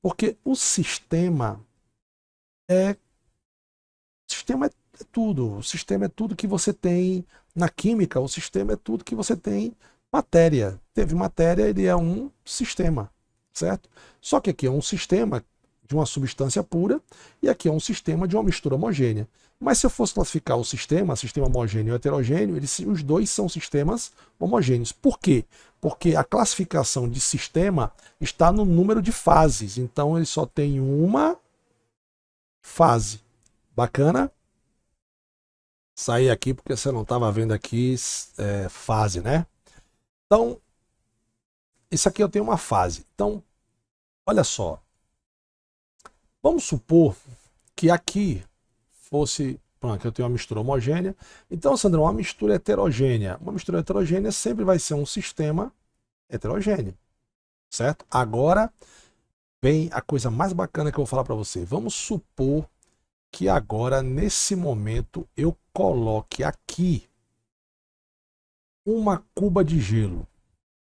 Speaker 1: Porque o sistema é tudo. O sistema é tudo que você tem na química, o sistema é tudo que você tem matéria. Teve matéria, ele é um sistema, certo? Só que aqui é um sistema de uma substância pura e aqui é um sistema de uma mistura homogênea. Mas se eu fosse classificar o sistema homogêneo e heterogêneo, os dois são sistemas homogêneos. Por quê? Porque a classificação de sistema está no número de fases. Então ele só tem uma fase. Bacana? Saí aqui porque você não estava vendo aqui fase, né? Então, isso aqui eu tenho uma fase. Então, olha só. Vamos supor que aqui fosse, que eu tenho uma mistura homogênea. Então, Sandrão, uma mistura heterogênea. Uma mistura heterogênea sempre vai ser um sistema heterogêneo, certo? Agora, vem a coisa mais bacana que eu vou falar para você. Vamos supor que agora, nesse momento, eu coloque aqui uma cuba de gelo.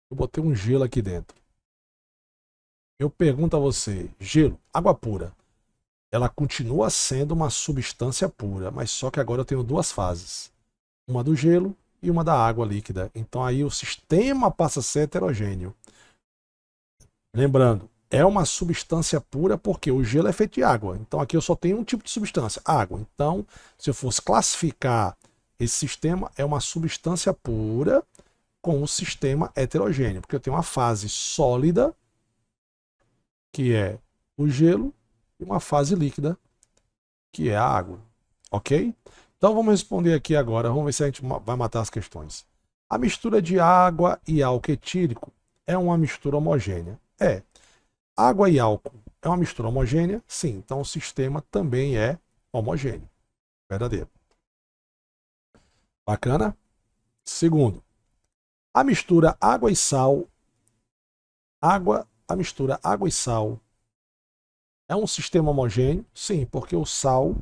Speaker 1: Eu botei um gelo aqui dentro. Eu pergunto a você, gelo, água pura, ela continua sendo uma substância pura, mas só que agora eu tenho duas fases. Uma do gelo e uma da água líquida. Então aí o sistema passa a ser heterogêneo. Lembrando, é uma substância pura porque o gelo é feito de água. Então aqui eu só tenho um tipo de substância, água. Então, se eu fosse classificar esse sistema, é uma substância pura com um sistema heterogêneo. Porque eu tenho uma fase sólida, que é o gelo, e uma fase líquida, que é a água. Ok? Então vamos responder aqui agora. Vamos ver se a gente vai matar as questões. A mistura de água e álcool etílico é uma mistura homogênea? É. Água e álcool é uma mistura homogênea? Sim. Então o sistema também é homogêneo. Verdadeiro. Bacana? Segundo, a mistura água e sal, a mistura água e sal é um sistema homogêneo? Sim, porque o sal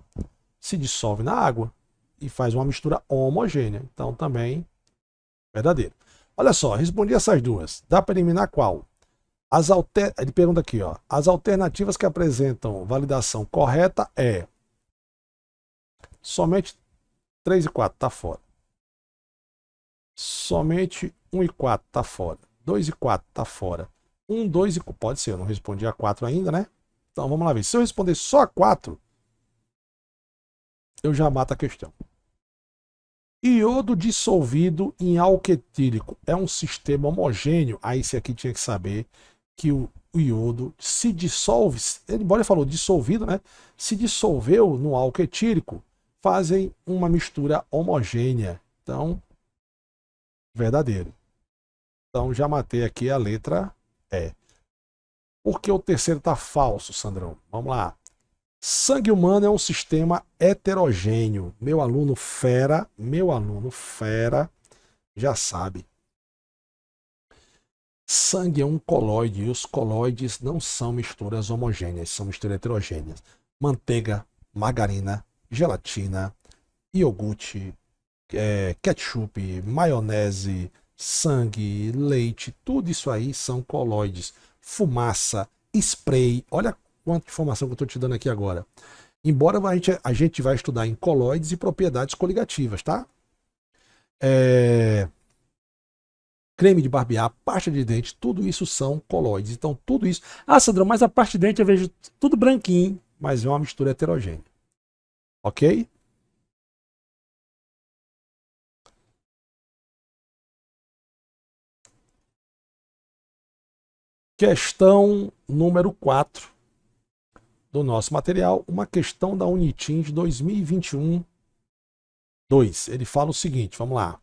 Speaker 1: se dissolve na água e faz uma mistura homogênea. Então também verdadeiro. Olha só, respondi essas duas. Dá para eliminar qual? Ele pergunta aqui, ó. As alternativas que apresentam validação correta é somente 3 e 4 está fora. Somente 1 e 4 está fora. 2 e 4 está fora. 1, 2 e 4. Pode ser, eu não respondi a 4 ainda, né? Então vamos lá ver. Se eu responder só a 4, eu já mato a questão. Iodo dissolvido em álcool etílico é um sistema homogêneo. Aí esse aqui tinha que saber que o iodo se dissolve, embora ele falou dissolvido, né? Se dissolveu no álcool etílico, fazem uma mistura homogênea. Então, verdadeiro. Então já matei aqui a letra E. Por que o terceiro está falso, Sandrão? Vamos lá. Sangue humano é um sistema heterogêneo. Meu aluno fera já sabe. Sangue é um colóide e os colóides não são misturas homogêneas, são misturas heterogêneas. Manteiga, margarina, gelatina, iogurte, ketchup, maionese, sangue, leite, tudo isso aí são colóides. Fumaça, spray, olha quanta informação que eu estou te dando aqui agora. Embora a gente vai estudar em colóides e propriedades coligativas, tá? Creme de barbear, pasta de dente, tudo isso são colóides. Então, tudo isso. Ah, Sandrão, mas a pasta de dente eu vejo tudo branquinho, mas é uma mistura heterogênea. Ok? Questão número 4 do nosso material, uma questão da Unitins 2021-2. Ele fala o seguinte, vamos lá.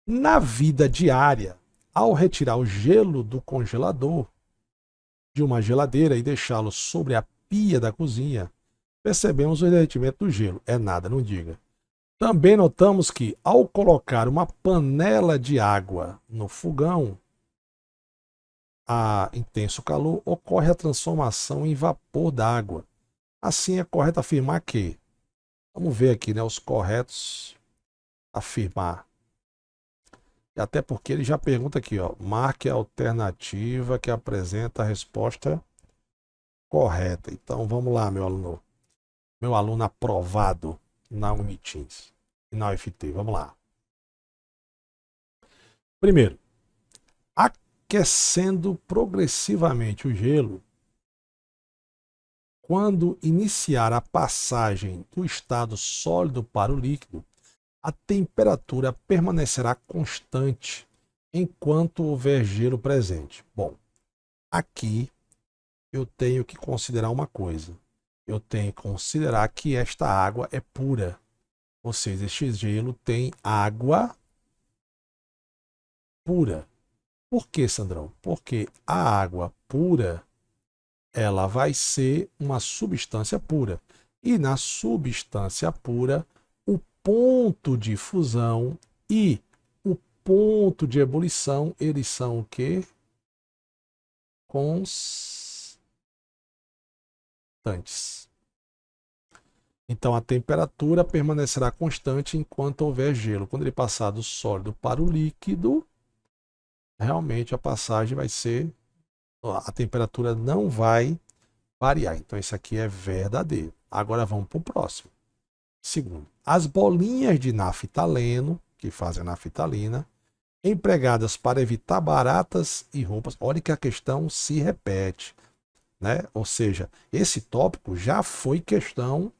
Speaker 1: Na vida diária, ao retirar o gelo do congelador de uma geladeira e deixá-lo sobre a pia da cozinha, percebemos o derretimento do gelo. É nada, não diga. Também notamos que, ao colocar uma panela de água no fogão, a intenso calor, ocorre a transformação em vapor d'água. Assim é correto afirmar que, vamos ver aqui, né, os corretos afirmar. E até porque ele já pergunta aqui, ó, marque a alternativa que apresenta a resposta correta. Então vamos lá, meu aluno aprovado na Unitins e na UFT. Vamos lá. Primeiro, aquecendo progressivamente o gelo, quando iniciar a passagem do estado sólido para o líquido, a temperatura permanecerá constante enquanto houver gelo presente. Bom, aqui eu tenho que considerar uma coisa. Eu tenho que considerar que esta água é pura. Ou seja, este gelo tem água pura. Por que, Sandrão? Porque a água pura, ela vai ser uma substância pura. E na substância pura, o ponto de fusão e o ponto de ebulição, eles são o quê? Constantes. Então a temperatura permanecerá constante enquanto houver gelo. Quando ele passar do sólido para o líquido, realmente a passagem vai ser, a temperatura não vai variar. Então isso aqui é verdadeiro. Agora vamos para o próximo. Segundo, as bolinhas de naftaleno, que fazem a naftalina, empregadas para evitar baratas e roupas. Olha que a questão se repete, né? Ou seja, esse tópico já foi questão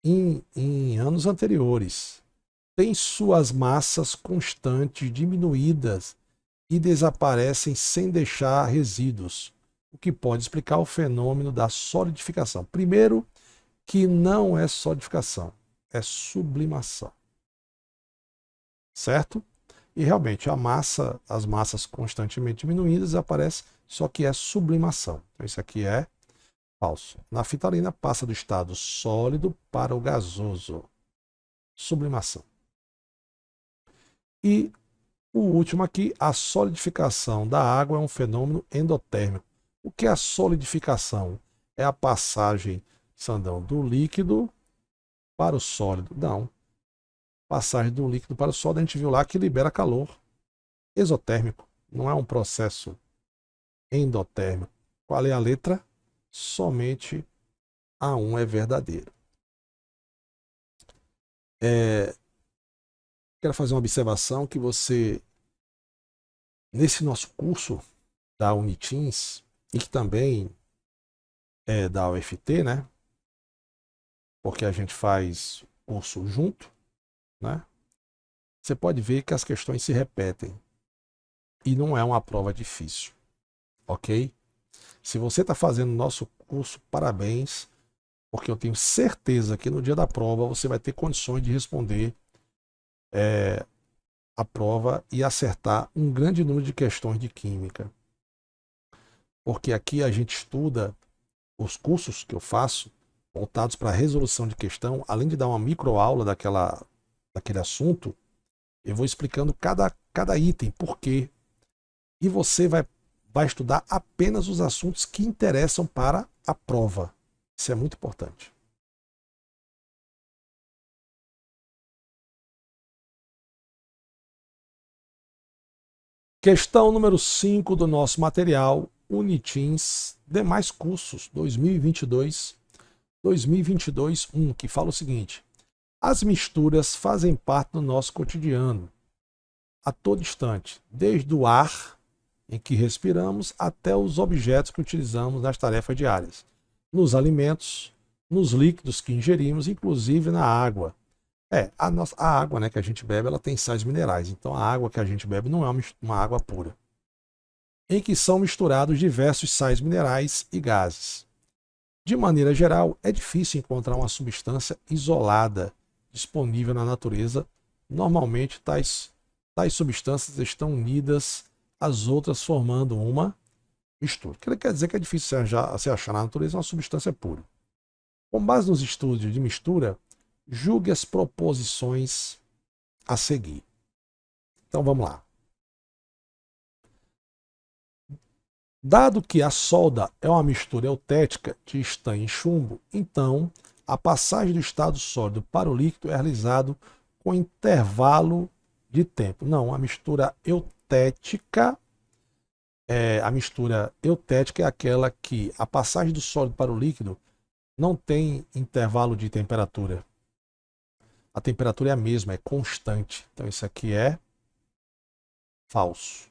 Speaker 1: em anos anteriores. Tem suas massas constantes diminuídas e desaparecem sem deixar resíduos, o que pode explicar o fenômeno da solidificação. Primeiro, que não é solidificação, é sublimação. Certo? E realmente as massas constantemente diminuídas aparecem, só que é sublimação. Então isso aqui é falso. Naftalina passa do estado sólido para o gasoso. Sublimação. E o último aqui, a solidificação da água é um fenômeno endotérmico. O que é a solidificação? É a passagem, Sandão, do líquido para o sólido. Não. Passagem do líquido para o sólido, a gente viu lá que libera calor exotérmico. Não é um processo endotérmico. Qual é a letra? Somente a 1 é verdadeiro. Quero fazer uma observação que você, nesse nosso curso da Unitins, e que também é da UFT, né? Porque a gente faz curso junto, né? Você pode ver que as questões se repetem. E não é uma prova difícil, ok? Se você está fazendo nosso curso, parabéns, porque eu tenho certeza que no dia da prova você vai ter condições de responder a prova e acertar um grande número de questões de química. Porque aqui a gente estuda os cursos que eu faço voltados para a resolução de questão, além de dar uma microaula daquele assunto, eu vou explicando cada item, por quê. E você vai estudar apenas os assuntos que interessam para a prova. Isso é muito importante. Questão número 5 do nosso material, Unitins, demais cursos 2022-1, que fala o seguinte: as misturas fazem parte do nosso cotidiano, a todo instante, desde o ar em que respiramos até os objetos que utilizamos nas tarefas diárias, nos alimentos, nos líquidos que ingerimos, inclusive na água. A água, né, que a gente bebe, ela tem sais minerais, então a água que a gente bebe não é uma água pura, em que são misturados diversos sais minerais e gases. De maneira geral, é difícil encontrar uma substância isolada disponível na natureza. Normalmente, tais substâncias estão unidas às outras, formando uma mistura. O que quer dizer que é difícil você achar na natureza uma substância pura. Com base nos estudos de mistura, julgue as proposições a seguir. Então vamos lá. Dado que a solda é uma mistura eutética de estanho e chumbo, então a passagem do estado sólido para o líquido é realizado com intervalo de tempo. Não, a mistura eutética é aquela que a passagem do sólido para o líquido não tem intervalo de temperatura. A temperatura é a mesma, é constante. Então isso aqui é falso.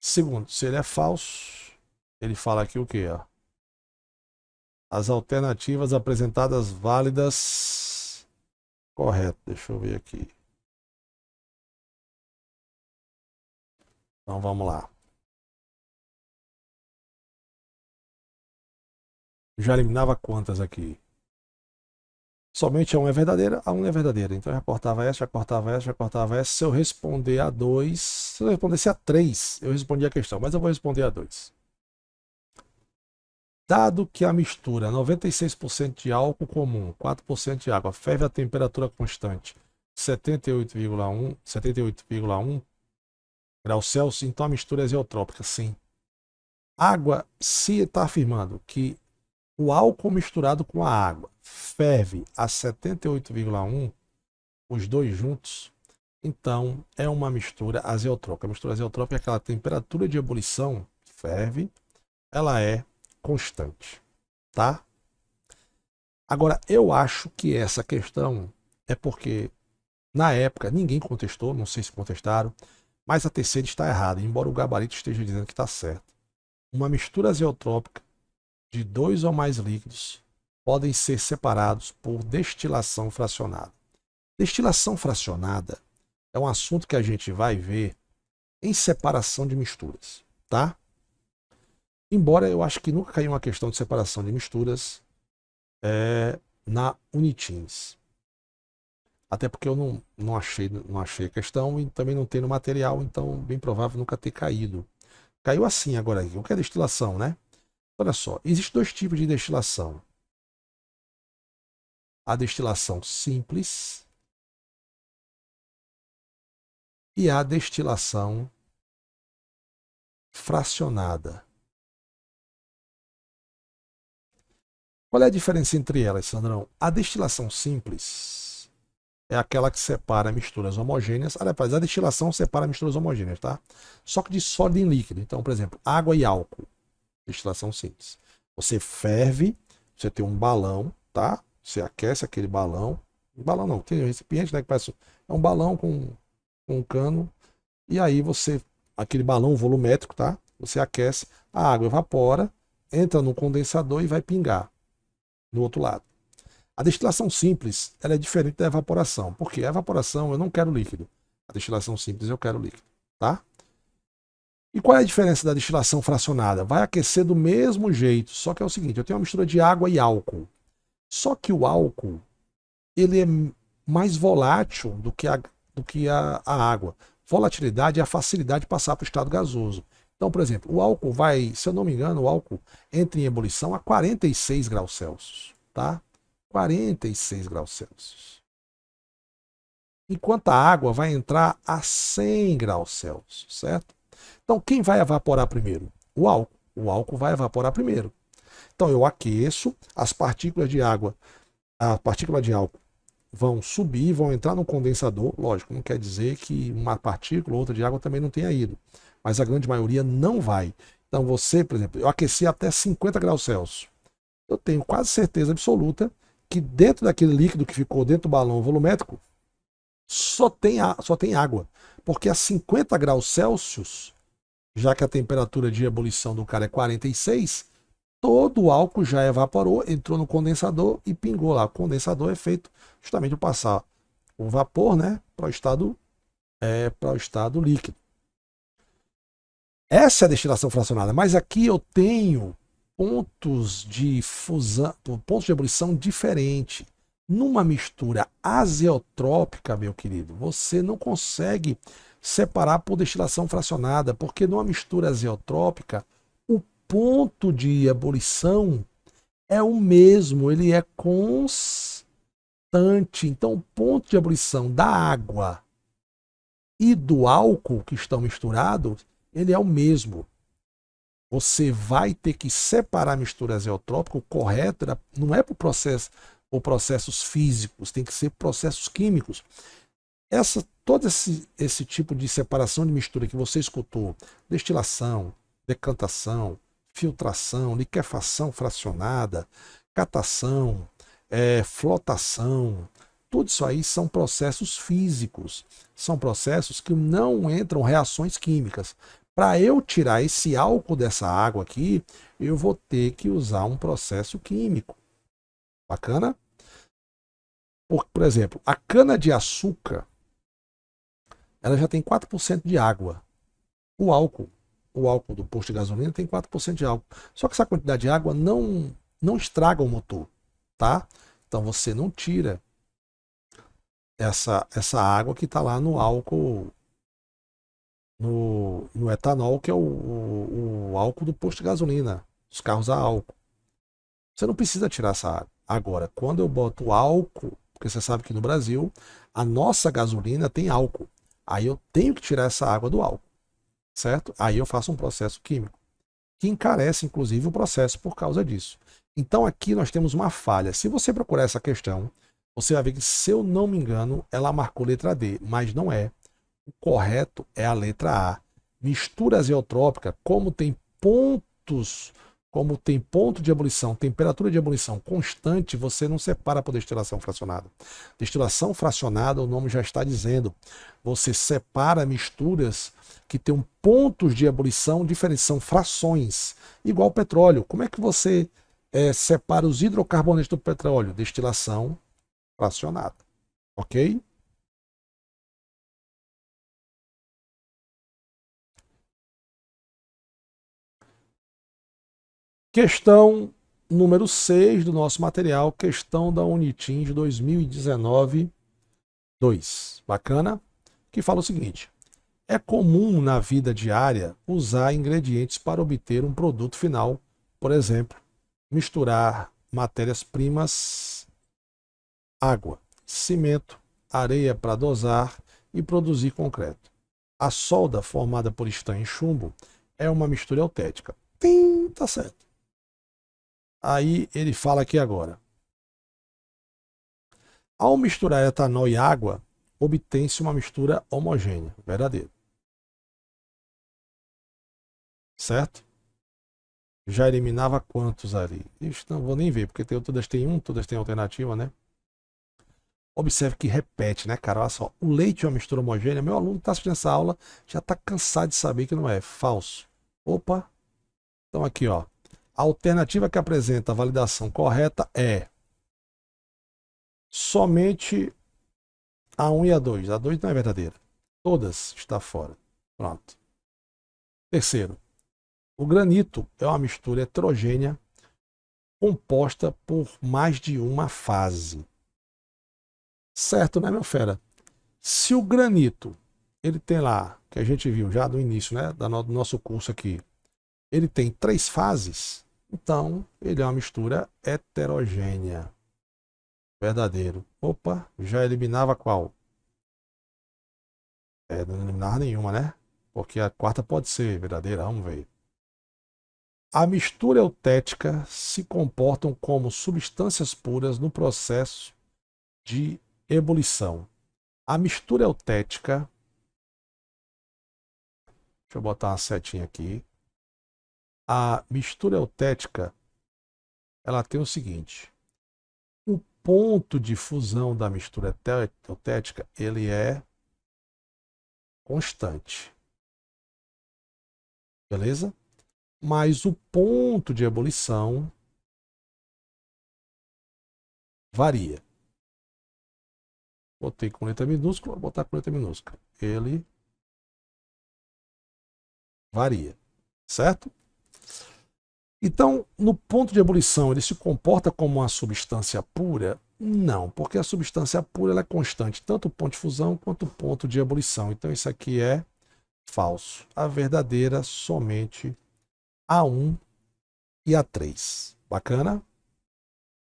Speaker 1: Segundo, se ele é falso, ele fala aqui o quê? Ó? As alternativas apresentadas válidas. Correto, deixa eu ver aqui. Então vamos lá. Já eliminava quantas aqui? Somente a 1 é verdadeira, a 1 não é verdadeira. Então já cortava essa, já cortava essa, já cortava essa. Se eu responder a 2, se eu respondesse a 3, eu respondi a questão, mas eu vou responder a 2. Dado que a mistura 96% de álcool comum, 4% de água, ferve a temperatura constante 78,1 graus Celsius, então a mistura é azeotrópica, sim. Água, se está afirmando que o álcool misturado com a água ferve a 78,1, os dois juntos, então é uma mistura azeotrópica. A mistura azeotrópica é aquela temperatura de ebulição, ferve, ela é constante, tá? Agora, eu acho que essa questão é porque, na época, ninguém contestou, não sei se contestaram, mas a terceira está errada, embora o gabarito esteja dizendo que está certo. Uma mistura azeotrópica de dois ou mais líquidos podem ser separados por destilação fracionada. Destilação fracionada é um assunto que a gente vai ver em separação de misturas, tá? Embora eu acho que nunca caiu uma questão de separação de misturas na Unitins. Até porque eu não achei a questão e também não tem no material, então bem provável nunca ter caído. Caiu assim agora aqui. O que é destilação, né? Olha só, existem dois tipos de destilação. A destilação simples e a destilação fracionada. Qual é a diferença entre elas, Sandrão? A destilação simples é aquela que separa misturas homogêneas. Aliás, a destilação separa misturas homogêneas, tá? Só que de sólido em líquido. Então, por exemplo, água e álcool. Destilação simples. Você ferve, você tem um balão, tá? Você aquece aquele balão. Balão não, tem um recipiente, né? Que parece, é um balão com um cano. E aí você, aquele balão volumétrico, tá? Você aquece, a água evapora, entra no condensador e vai pingar no outro lado. A destilação simples, ela é diferente da evaporação. Porque a evaporação eu não quero líquido. A destilação simples eu quero líquido, tá? E qual é a diferença da destilação fracionada? Vai aquecer do mesmo jeito, só que é o seguinte, eu tenho uma mistura de água e álcool. Só que o álcool, ele é mais volátil do que a água. Volatilidade é a facilidade de passar para o estado gasoso. Então, por exemplo, o álcool vai, se eu não me engano, o álcool entra em ebulição a 46 graus Celsius, tá? 46 graus Celsius. Enquanto a água vai entrar a 100 graus Celsius, certo? Então, quem vai evaporar primeiro? O álcool. O álcool vai evaporar primeiro. Então, eu aqueço, as partículas de água, a partícula de álcool vão subir, vão entrar no condensador. Lógico, não quer dizer que uma partícula ou outra de água também não tenha ido, mas a grande maioria não vai. Então, você, por exemplo, eu aqueci até 50 graus Celsius. Eu tenho quase certeza absoluta que dentro daquele líquido que ficou dentro do balão volumétrico, só tem água. Porque a 50 graus Celsius, já que a temperatura de ebulição do cara é 46, todo o álcool já evaporou, entrou no condensador e pingou lá. O condensador é feito justamente para passar o vapor, né, para o estado líquido. Essa é a destilação fracionada, mas aqui eu tenho pontos de fusão, pontos de ebulição diferentes. Numa mistura azeotrópica, meu querido, você não consegue separar por destilação fracionada, porque numa mistura azeotrópica, o ponto de ebulição é o mesmo, ele é constante. Então, o ponto de ebulição da água e do álcool que estão misturados, ele é o mesmo. Você vai ter que separar a mistura azeotrópica, o correto não é por processos físicos, tem que ser processos químicos. Todo esse tipo de separação de mistura que você escutou, destilação, decantação, filtração, liquefação fracionada, catação, flotação, tudo isso aí são processos físicos, são processos que não entram reações químicas. Para eu tirar esse álcool dessa água aqui, eu vou ter que usar um processo químico. Bacana? Por exemplo, a cana-de-açúcar, ela já tem 4% de água. O álcool do posto de gasolina tem 4% de álcool. Só que essa quantidade de água não estraga o motor, tá? Então você não tira essa água que está lá no álcool, no etanol, que é o álcool do posto de gasolina, os carros a álcool. Você não precisa tirar essa água. Agora, quando eu boto álcool, porque você sabe que no Brasil a nossa gasolina tem álcool. Aí eu tenho que tirar essa água do álcool, certo? Aí eu faço um processo químico, que encarece inclusive o processo por causa disso. Então aqui nós temos uma falha. Se você procurar essa questão, você vai ver que, se eu não me engano, ela marcou letra D, mas não é. O correto é a letra A. Mistura azeotrópica, como tem ponto de ebulição, temperatura de ebulição constante, você não separa por destilação fracionada. Destilação fracionada, o nome já está dizendo, você separa misturas que têm pontos de ebulição diferentes, são frações, igual petróleo. Como é que você separa os hidrocarbonetos do petróleo? Destilação fracionada, ok? Questão número 6 do nosso material, questão da Unitim de 2019, 2. Bacana? Que fala o seguinte: é comum na vida diária usar ingredientes para obter um produto final, por exemplo, misturar matérias-primas, água, cimento, areia para dosar e produzir concreto. A solda formada por estanho e chumbo é uma mistura eutética. Tá certo. Aí ele fala aqui agora. Ao misturar etanol e água, obtém-se uma mistura homogênea. Verdadeiro. Certo? Já eliminava quantos ali? Ixi, não vou nem ver, porque todas têm todas têm alternativa, né? Observe que repete, né, cara? Olha só, o leite é uma mistura homogênea. Meu aluno está assistindo essa aula, já está cansado de saber que não é. Falso. Opa. Então aqui, ó. A alternativa que apresenta a validação correta é somente a 1 e a 2. A 2 não é verdadeira. Todas está fora. Pronto. Terceiro. O granito é uma mistura heterogênea composta por mais de uma fase. Certo, né, meu fera? Se o granito, ele tem lá, que a gente viu já no início, né, do nosso curso aqui, ele tem 3 fases, então ele é uma mistura heterogênea. Verdadeiro. Opa, já eliminava qual? Não eliminava nenhuma, né? Porque a quarta pode ser verdadeira, vamos ver. A mistura eutética se comportam como substâncias puras no processo de ebulição. A mistura eutética, deixa eu botar uma setinha aqui. A mistura eutética, ela tem o seguinte: o ponto de fusão da mistura eutética, ele é constante. Beleza? Mas o ponto de ebulição varia. Botei com letra minúscula, vou botar com letra minúscula. Ele varia. Certo? Então, no ponto de ebulição, ele se comporta como uma substância pura? Não, porque a substância pura ela é constante, tanto o ponto de fusão quanto o ponto de ebulição. Então, isso aqui é falso. A verdadeira somente a 1 e a 3. Bacana?